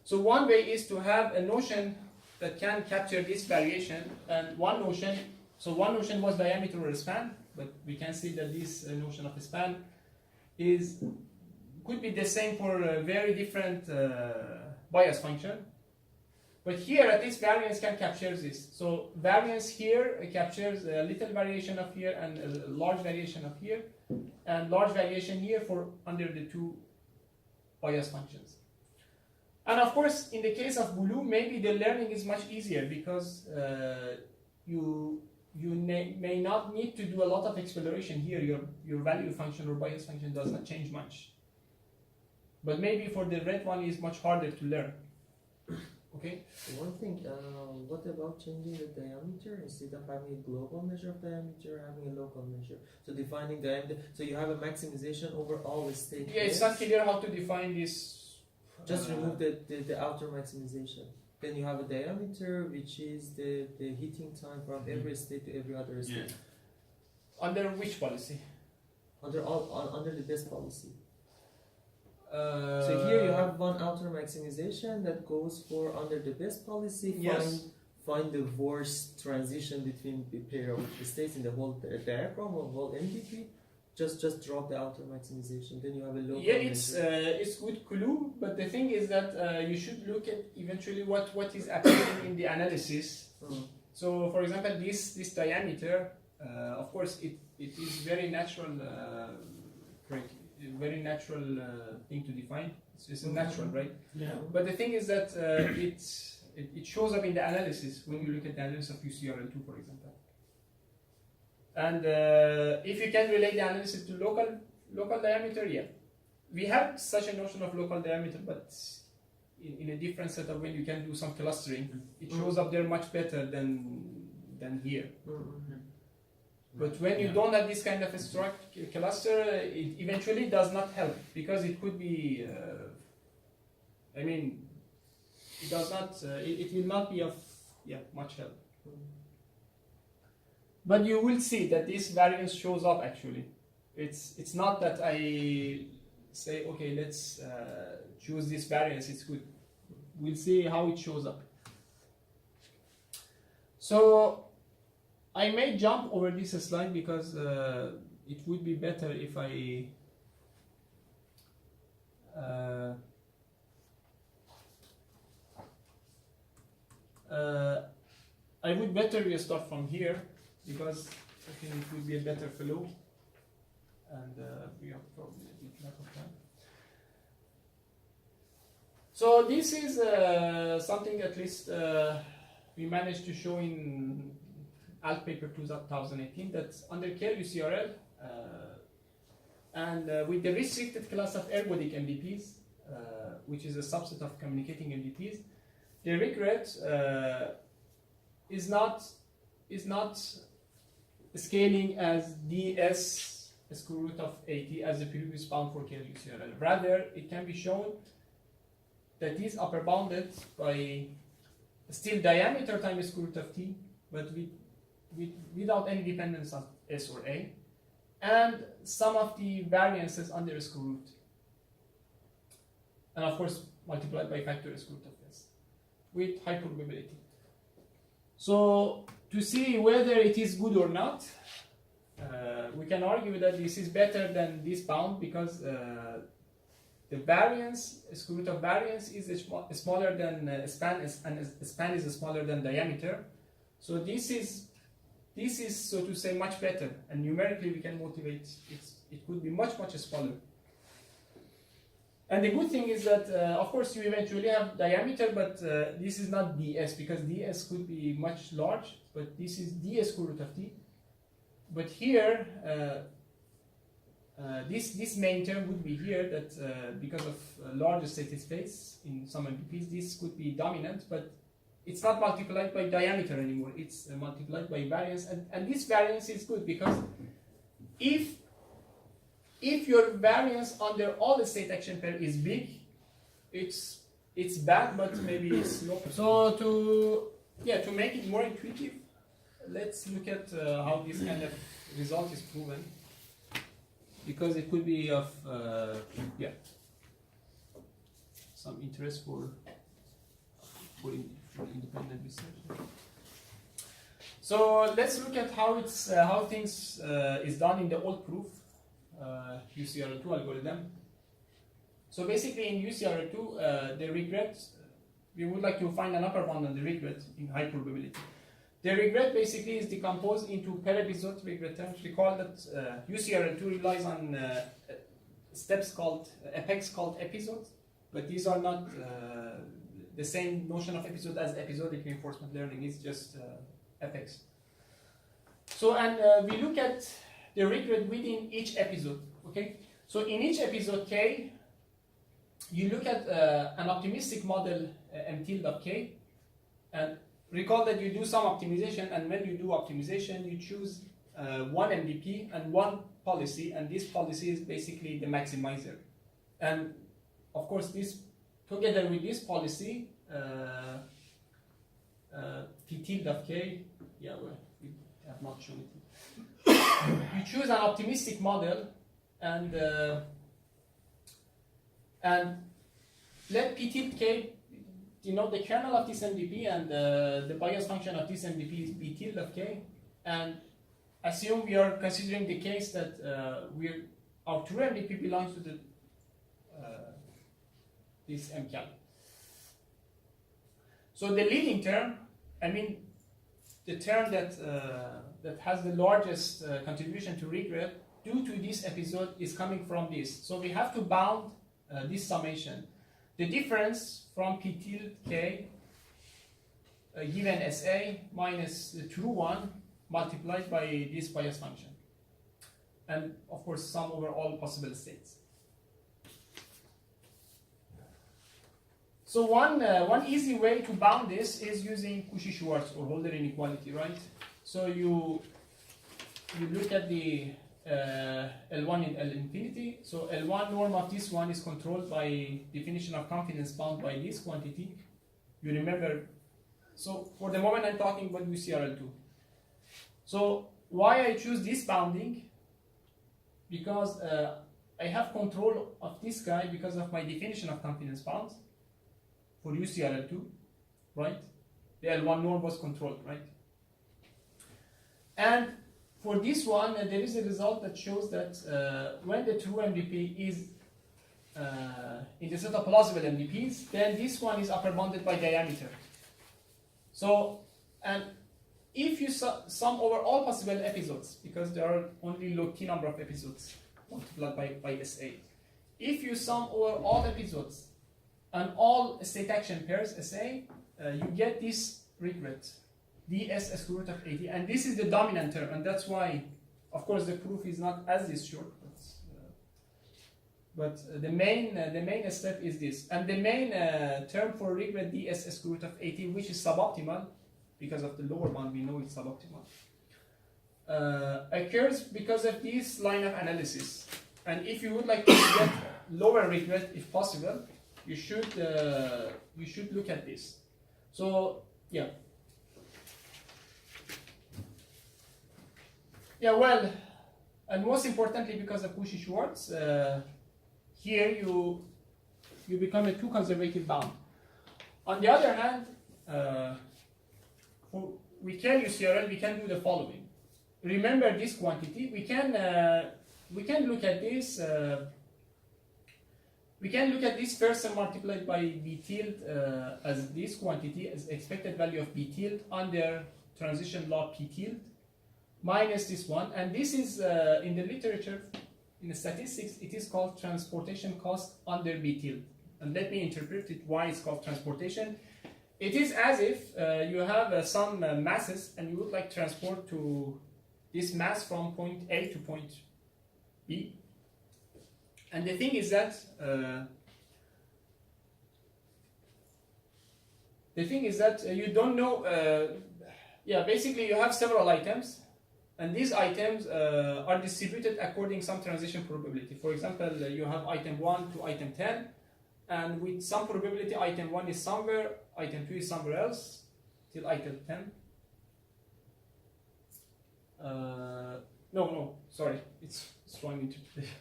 So one way is to have a notion that can capture this variation, and one notion. So one notion was diameter or span, but we can see that this notion of span could be the same for a very different bias function. But here, at least variance can capture this. So variance here captures a little variation of here and a large variation of here, and large variation here for under the two bias functions. And of course, in the case of blue, maybe the learning is much easier because you may not need to do a lot of exploration here. Your value function or bias function does not change much. But maybe for the red one is much harder to learn. Okay. One thing, what about changing the diameter instead of having a global measure of diameter, having a local measure? So defining diameter, so you have a maximization over all the states. Yeah, it's not clear how to define this. Just remove the outer maximization. Then you have a diameter, which is the heating time from every state to every other state. Under which policy? Under the best policy. So here you have one outer maximization that goes for under the best policy. Find the worst transition between the pair of the states in the whole diagram or whole MDP. Just drop the outer maximization. Then you have a local. Yeah, it's good clue, but the thing is that you should look at eventually what is appearing in the analysis. So, for example, this diameter, of course, it is very natural. Very natural thing to define. It's natural, right? Yeah. But the thing is that it shows up in the analysis when you look at the analysis of UCRL2, for example. And if you can relate the analysis to local diameter, yeah, we have such a notion of local diameter, but in a different setup when you can do some clustering, it shows up there much better than here. But when you don't have this kind of a cluster, it eventually does not help because it could be. I mean, it does not. It will not be of much help. But you will see that this variance shows up actually. It's not that I say okay, let's choose this variance. It's good. We'll see how it shows up. So. I may jump over this slide because it would be better if I would better start from here because I think it would be a better flow, and we have probably a bit lack of time. So this is something at least we managed to show in Alt paper 2018 that's under KUCRL and with the restricted class of ergodic MDPs, which is a subset of communicating MDPs, the regret is not scaling as ds square root of 80 as the previous bound for KUCRL. Rather, it can be shown that is upper bounded by still diameter times square root of t, but without any dependence on S or A, and some of the variances under square root, and of course multiplied by factor square root of S with high probability. So to see whether it is good or not, we can argue that this is better than this bound because the variance, square root of variance, is smaller than span, and span is smaller than diameter. So this is so to say much better, and numerically we can motivate it could be much smaller. And the good thing is that of course you eventually have diameter, but this is not ds because ds could be much large, but this is ds square root of t. But here this main term would be here that because of larger static space in some MPPs, this could be dominant, but it's not multiplied by diameter anymore, it's multiplied by variance, and this variance is good because if your variance under all the state action pair is big, it's bad, but maybe it's local. So to make it more intuitive, let's look at how this kind of result is proven, because it could be of some interest for for independent research. So let's look at how things is done in the old proof UCRL2 algorithm. So basically in UCRL2, the regret, we would like to find an upper bound on the regret in high probability. The regret basically is decomposed into per episode regret terms. Recall that UCRL2 relies on steps called apex called episodes, but these are not the same notion of episode as episodic reinforcement learning. It's just apex. So and we look at the regret within each episode. Okay. So in each episode K, you look at an optimistic model m tilde of K, and recall that you do some optimization, and when you do optimization, you choose one MDP and one policy, and this policy is basically the maximizer. And of course, this together with this policy, P tilde of K, yeah, well, we have not shown it. You choose an optimistic model, and let P tilde K denote the kernel of this MDP, and the bias function of this MDP is P tilde of K, and assume we are considering the case that our true MDP belongs to the this MCAL. So the leading term, I mean the term that that has the largest contribution to regret due to this episode is coming from this. So we have to bound this summation. The difference from P tilde K given SA minus the true one multiplied by this bias function, and of course sum over all possible states. So one easy way to bound this is using Cauchy-Schwarz or Holder inequality, right? So you look at the L1 in L infinity. So L1 norm of this one is controlled by definition of confidence bound by this quantity. You remember, so for the moment I'm talking about UCRL2. So why I choose this bounding? Because I have control of this guy because of my definition of confidence bounds for UCRL2, right? The L1 norm was controlled, right? And for this one, there is a result that shows that when the true MDP is in the set of plausible MDPs, then this one is upper bounded by diameter. So, and if you sum over all possible episodes, because there are only low t number of episodes multiplied by SA, if you sum over all episodes and all state action pairs SA, you get this regret. ds square root of 80, and this is the dominant term, and that's why, of course, the proof is not as this short, but the main step is this, and the main term for regret ds square root of 80, which is suboptimal because of the lower bound, we know it's suboptimal, occurs because of this line of analysis. And if you would like to get lower regret, if possible, you should look at this. So yeah. Yeah, well, and most importantly, because of Cauchy-Schwarz, here you become a too conservative bound. On the other hand, for recurrent UCRL, we can do the following. Remember this quantity. We can look at this. We can look at this first and multiplied by B tilde as this quantity as expected value of B tilde under transition law P tilde, minus this one, and this is in the literature, in the statistics, it is called transportation cost under B tilde. And let me interpret it why it's called transportation. It is as if you have some masses and you would like transport to this mass from point A to point B. And the thing is that you don't know. Yeah, basically you have several items. And these items are distributed according to some transition probability. For example, you have item 1 to item 10, and with some probability, item 1 is somewhere, item 2 is somewhere else, till item 10. No, sorry, it's wrong interpretation.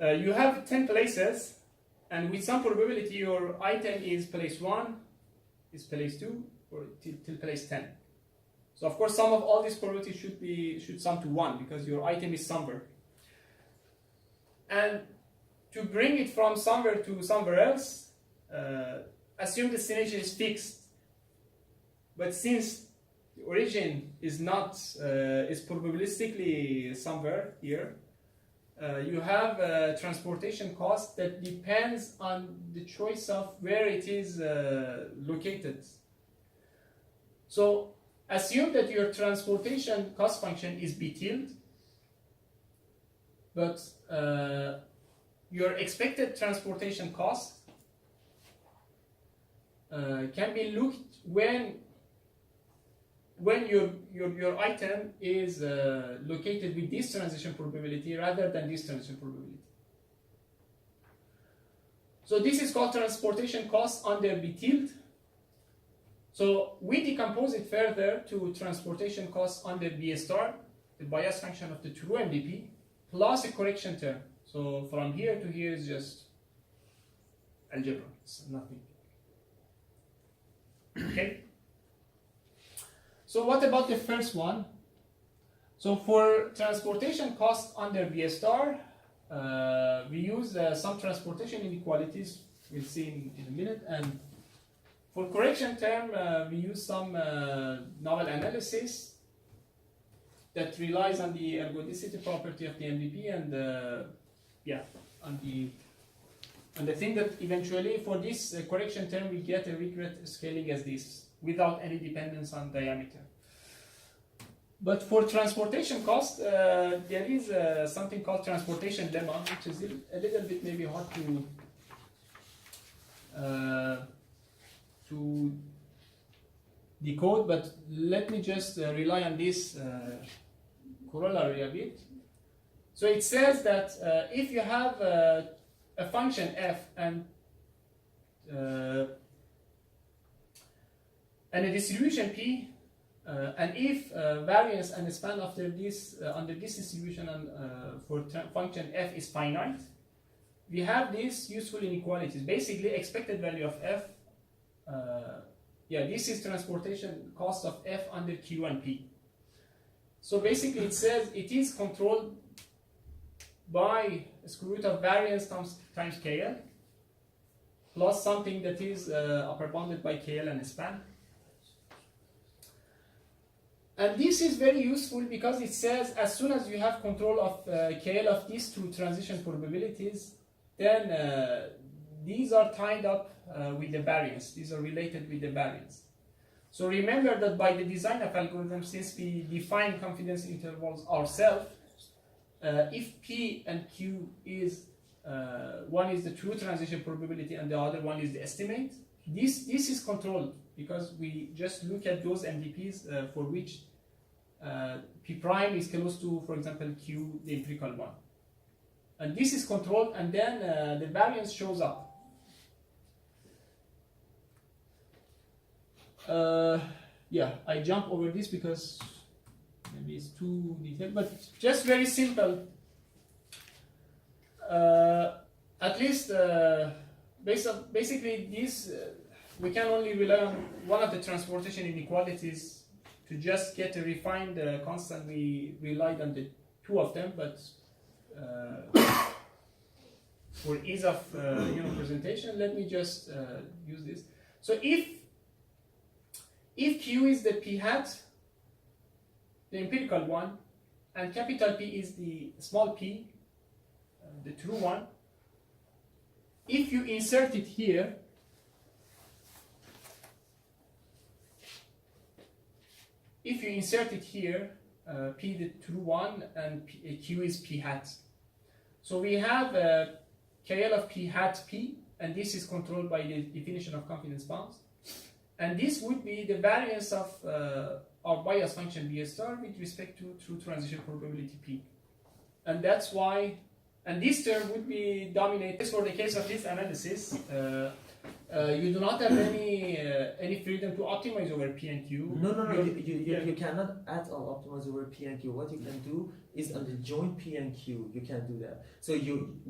You have 10 places, and with some probability, your item is place 1, is place 2 or till place 10. So of course sum of all these probabilities should sum to 1 because your item is somewhere. And to bring it from somewhere to somewhere else, assume destination is fixed. But since the origin is not is probabilistically somewhere here, you have a transportation cost that depends on the choice of where it is located. So assume that your transportation cost function is b tilde, but your expected transportation cost can be looked when your item is located with this transition probability rather than this transition probability. So this is called transportation cost under b tilde. So we decompose it further to transportation cost under b star, the bias function of the true MDP, plus a correction term. So from here to here is just algebra, it's nothing. Okay. So what about the first one? So for transportation cost under B star, we use some transportation inequalities, we'll see in a minute, and for correction term, we use some novel analysis that relies on the ergodicity property of the MDP and on the thing that eventually for this correction term we get a regret scaling as this without any dependence on diameter. But for transportation cost, there is something called transportation lemma, which is a little bit maybe hard to decode, but let me just rely on this corollary a bit. So it says that if you have a function f and a distribution p, and if variance and span after this under this distribution and for function f is finite, we have these useful inequalities. Basically, expected value of f. This is transportation cost of f under q and p. So basically, it says it is controlled by square root of variance times KL plus something that is upper bounded by KL and span. And this is very useful because it says as soon as you have control of KL of these two transition probabilities, then these are tied up with the variance. These are related with the variance. So remember that by the design of algorithms, since we define confidence intervals ourselves, if P and Q is one is the true transition probability and the other one is the estimate, this is controlled because we just look at those MDPs for which P prime is close to, for example, Q, the empirical one. And this is controlled, and then the variance shows up. I jump over this because maybe it's too detailed, but just very simple. At least, basically, this we can only rely on one of the transportation inequalities to just get a refined constant. We relied on the two of them, but for ease of presentation, let me just use this. So if Q is the p hat, the empirical one, and capital P is the small p, the true one, if you insert it here, P the true one and Q is p hat. So we have KL of p hat p, and this is controlled by the definition of confidence bounds. And this would be the variance of our bias function B star with respect to true transition probability P. And that's why, and this term would be dominated for the case of this analysis. You do not have any freedom to optimize over P and Q. No, Yeah. you cannot at all optimize over P and Q. What you can do is on the joint P and Q, you can do that. So you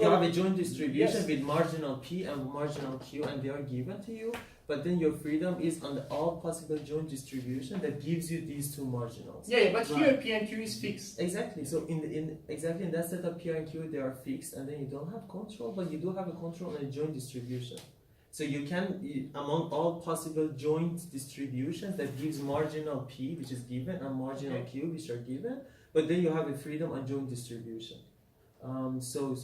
have a joint distribution Yes. with marginal P and marginal Q, and they are given to you. But then your freedom is on the all possible joint distribution that gives you these two marginals. Yeah, but Right. here P and Q is fixed. Exactly. So in that set of P and Q, they are fixed, and then you don't have control, but you do have a control on a joint distribution. So you can, among all possible joint distributions, that gives marginal P, which is given, and marginal Q, which are given, but then you have a freedom on joint distribution. So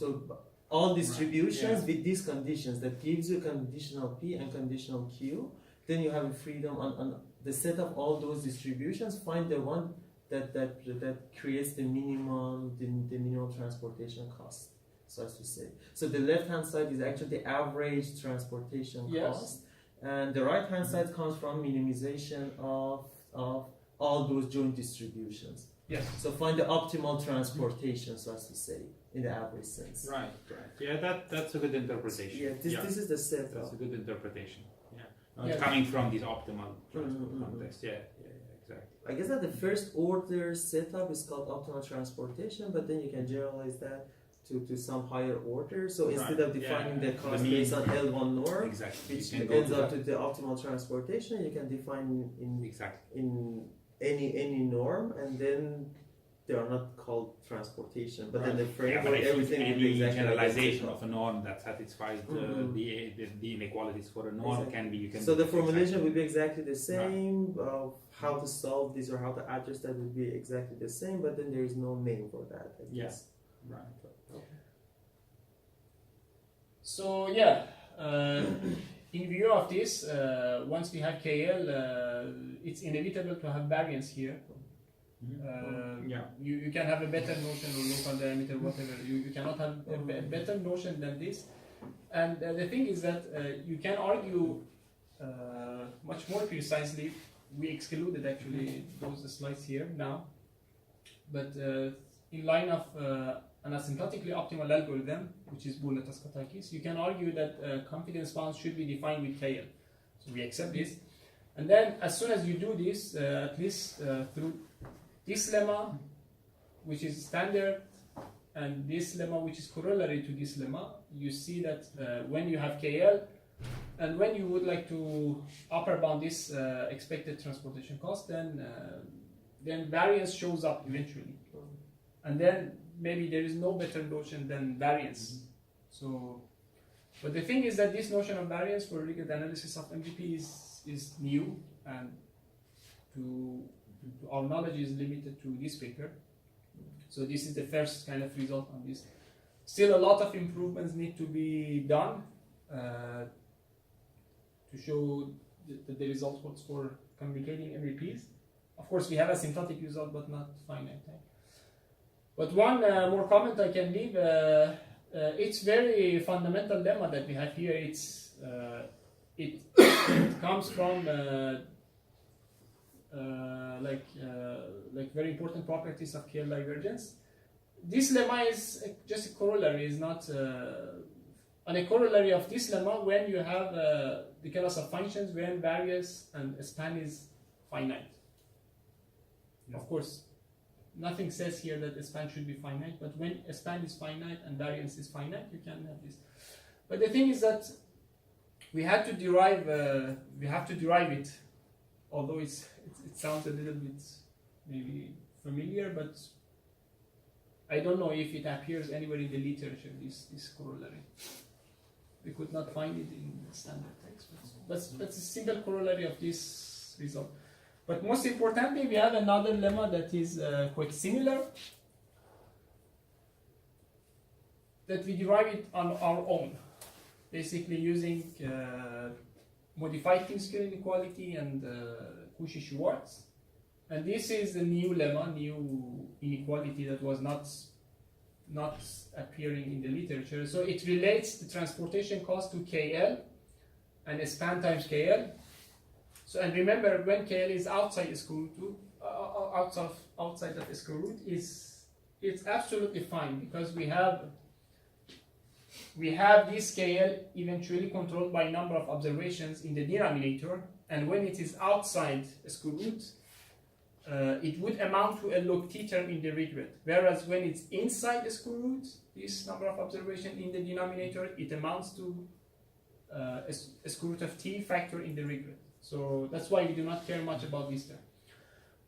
all distributions with these conditions that gives you conditional P and conditional Q, then you have a freedom on the set of all those distributions. Find the one that creates the minimum transportation cost, so as to say. So the left hand side is actually the average transportation cost, and the right hand side comes from minimization of all those joint distributions. Yes. So find the optimal transportation, so as to say, in the average sense. Right. Yeah, that's a good interpretation. Yeah, this is the setup. That's a good interpretation. Yeah. Yeah. Coming from this optimal context. Yeah, exactly. I guess that the first order setup is called optimal transportation, but then you can generalize that to some higher order. So instead of defining the cost based on L1 norm, exactly. which ends up to the optimal transportation, you can define in any norm, and then they are not called transportation, but then the framework, everything will be exactly generalization of a norm that satisfies the inequalities for a norm can be. You can so the formulation will be exactly the same. How to solve this or how to address that will be exactly the same, but then there is no name for that. I guess. Right. So yeah, in view of this, once we have KL, it's inevitable to have variance here. You can have a better notion of local diameter, whatever. You cannot have a better notion than this. And the thing is that you can argue much more precisely. We excluded actually those slides here now. But in line of an asymptotically optimal algorithm, which is Bourne-Tascatakis, you can argue that confidence bounds should be defined with KL. So we accept this. And then as soon as you do this, at least through this lemma, which is standard, and this lemma, which is corollary to this lemma, you see that when you have KL, and when you would like to upper bound this expected transportation cost, then variance shows up eventually. And then maybe there is no better notion than variance. So, but the thing is that this notion of variance for rigid analysis of MVP is new, and to our knowledge is limited to this paper. So this is the first kind of result on this. Still a lot of improvements need to be done to show that the result works for communicating MVPs. Of course, we have a asymptotic result, but not finite. But one more comment I can leave, it's very fundamental lemma that we have here. It comes from like very important properties of KL divergence. This lemma is just a corollary, is not and a corollary of this lemma when you have the class of functions when variance and span is finite. Of course, nothing says here that a span should be finite, but when a span is finite and variance is finite, you can have this. But the thing is that we have to derive it, although it sounds a little bit maybe familiar, but I don't know if it appears anywhere in the literature, this corollary. We could not find it in the standard text, but that's a simple corollary of this result. But most importantly, we have another lemma that is quite similar, that we derive it on our own, basically using modified King-square inequality and Cauchy-Schwarz. And this is a new lemma, new inequality that was not appearing in the literature. So it relates the transportation cost to KL and a span times KL. So, and remember, when KL is outside the square root, outside of the square root, it's absolutely fine because we have we have this KL eventually controlled by number of observations in the denominator, and when it is outside a square root, it would amount to a log t term in the regret. Whereas when it's inside the square root, this number of observation in the denominator, it amounts to a square root of t factor in the regret. So that's why we do not care much about this term.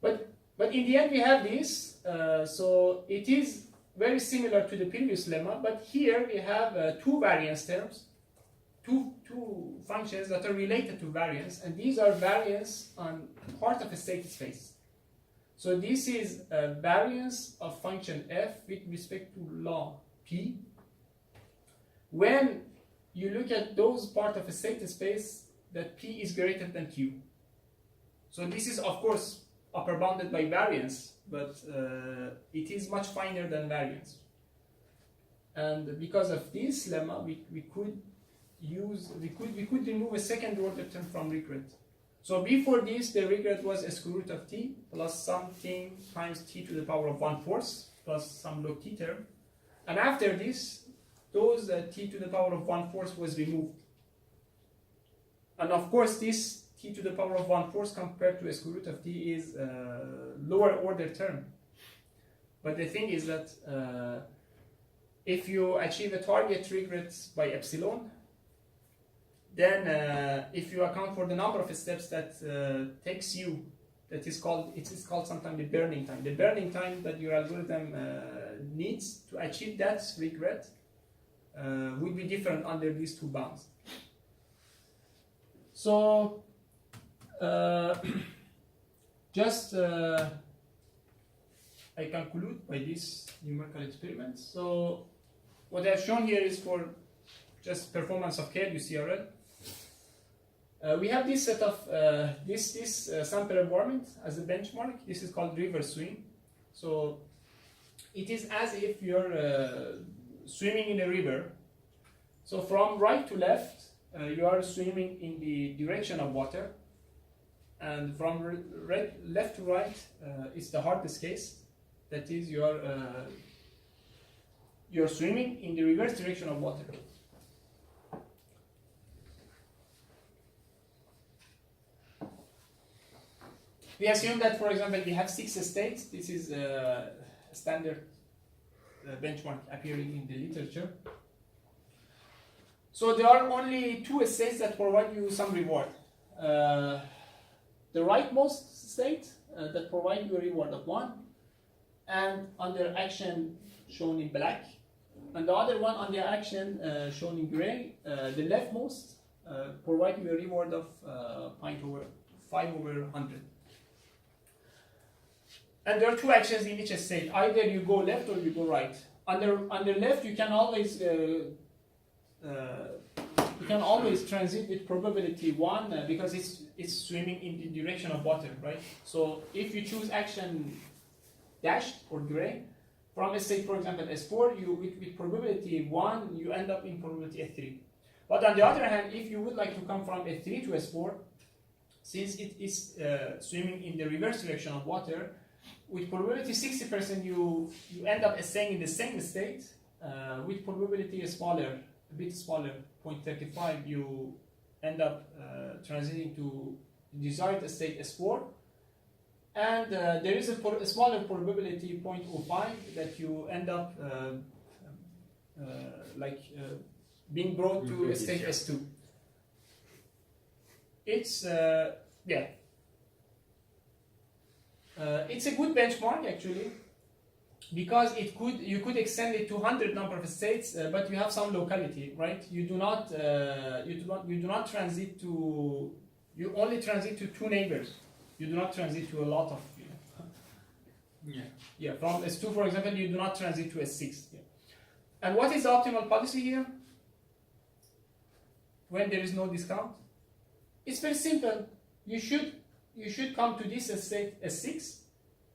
But in the end we have this, so it is very similar to the previous lemma, but here we have two variance terms, two functions that are related to variance, and these are variance on part of a state space. So this is a variance of function f with respect to law p. When you look at those part of a state space that p is greater than q. So this is of course upper bounded by variance, but it is much finer than variance. And because of this lemma, we could remove a second order term from regret. So before this, the regret was a square root of t plus something times t to the power of 1/4 plus some log t term. And after this, those t to the power of 1/4 was removed. And of course, this t to the power of 1/4 compared to a square root of t is a lower order term. But the thing is that if you achieve a target regret by epsilon, then if you account for the number of steps that takes you, it is called sometimes the burning time. The burning time that your algorithm needs to achieve that regret would be different under these two bounds. So just I conclude by this numerical experiment. So what I've shown here is for just performance of KLUCRL. We have this set of this sample environment as a benchmark. This is called river swim. So it is as if you're swimming in a river. So from right to left, you are swimming in the direction of water, and from left to right is the hardest case. That is, you're swimming in the reverse direction of water. We assume that, for example, we have 6 states. This is a standard benchmark appearing in the literature. So there are only 2 states that provide you some reward. The rightmost state that provides you a reward of 1, and under action shown in black, and the other one under action shown in gray. The leftmost provide you a reward of 5/100. And there are 2 actions in each state. Either you go left or you go right. Under left, you can always transit with probability 1 because it's swimming in the direction of water, right? So if you choose action dashed or gray from a state, for example, S4, with probability 1, you end up in probability S3. But on the other hand, if you would like to come from S3 to S4, since it is swimming in the reverse direction of water, with probability 60%, you end up staying in the same state. With probability a bit smaller, 0.35, you end up transiting to desired state S4. And there is a smaller probability, 0.05, that you end up being brought to a state S2. It's it's a good benchmark actually, because you could extend it to 100 number of states, but you have some locality, right? You do not transit to. You only transit to 2 neighbors. You do not transit to a lot of. From S2, for example, you do not transit to S6. Yeah. And what is the optimal policy here? When there is no discount, it's very simple. You should come to this state S6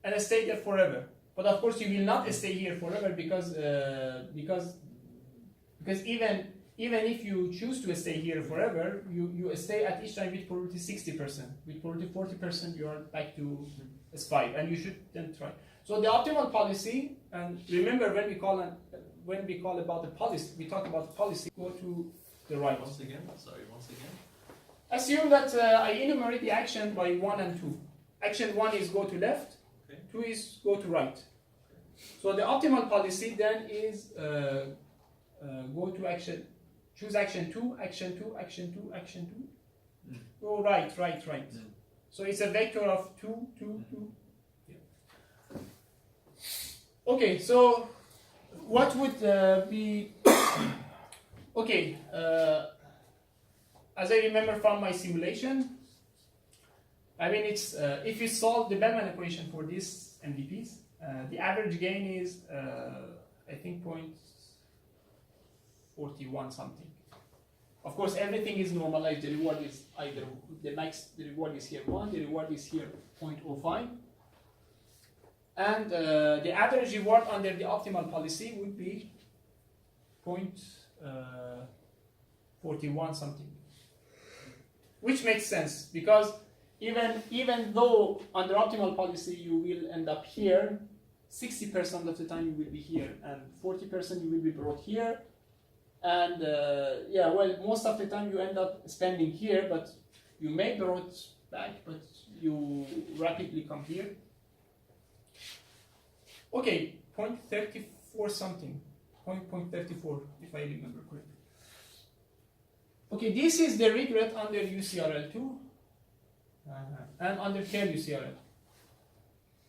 and stay there forever. But of course, you will not stay here forever because even if you choose to stay here forever, you stay at each time with probability 60%. With probability 40%, you are back to S5, and you should then try. So the optimal policy, and remember when we call when we call about the policy, we talk about policy, go to the right. Once again. Assume that I enumerate the action by 1 and 2. Action 1 is go to left, Okay. 2 is go to right. So the optimal policy then is go to action, choose action 2, action 2, action 2, action 2. Go right. So it's a vector of 2, 2, 2. Okay, so what would be okay? As I remember from my simulation, I mean it's if you solve the Bellman equation for these MDPs, the average gain is I think 0.41 something. Of course, everything is normalized. The reward is either the reward is here 1, the reward is here 0.05. And the average reward under the optimal policy would be 0.41 something, which makes sense because even though under optimal policy you will end up here, 60% of the time you will be here, and 40% you will be brought here, and yeah, well, most of the time you end up spending here, but you may be brought back, but you rapidly come here. Okay, 0.34 something, 0.34 if I remember correctly. Okay, this is the regret under UCRL2 and under KL UCRL.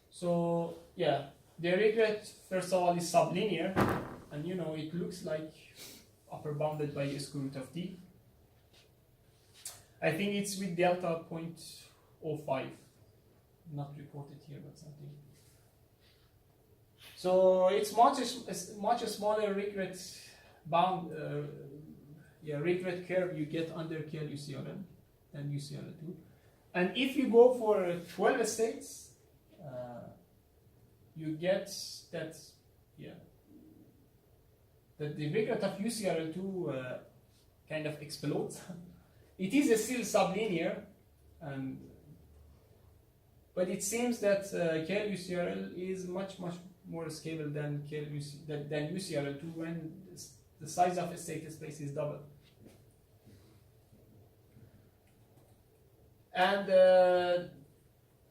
So yeah, the regret first of all is sublinear, and you know it looks like upper bounded by square root of t. I think it's with delta 0.05, not reported here, but something. So it's much smaller regret bound, regret curve you get under KL UCRL than UCRL2. And if you go for 12 states, you get that, that the regret of UCRL2 kind of explodes. It is still sublinear, but it seems that KL UCRL is much more stable than UCRL2 when the size of a state space is double. And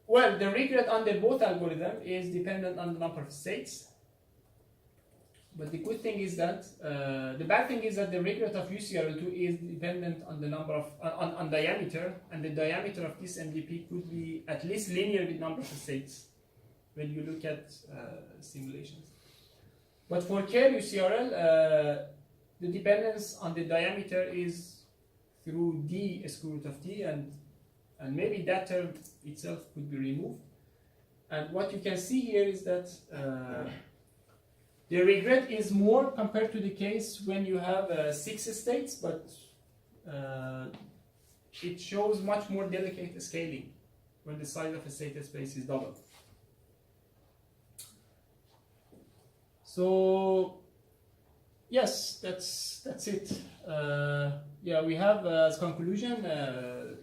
well, the regret under both algorithms is dependent on the number of states. But the good thing is that the bad thing is that the regret of UCRL2 is dependent on the number of on diameter, and the diameter of this MDP could be at least linear with number of states when you look at simulations. But for KL UCRL, the dependence on the diameter is through d square root of t, and maybe that term itself could be removed. And what you can see here is that the regret is more compared to the case when you have 6 states, but it shows much more delicate scaling when the size of a state space is double. So yes, that's it. Yeah, we have as conclusion the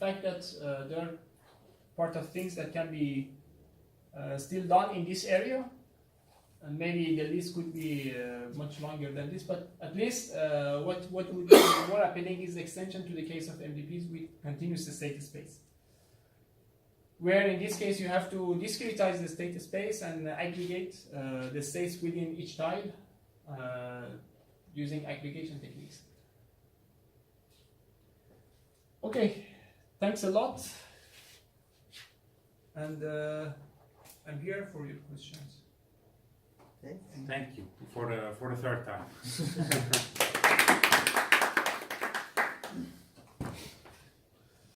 fact that there are part of things that can be still done in this area, and maybe the list could be much longer than this, but at least what would be more appealing is the extension to the case of MDPs with continuous state space, where in this case you have to discretize the state space and aggregate the states within each tile using aggregation techniques. Okay, thanks a lot, and I'm here for your questions. Thank you for the third time.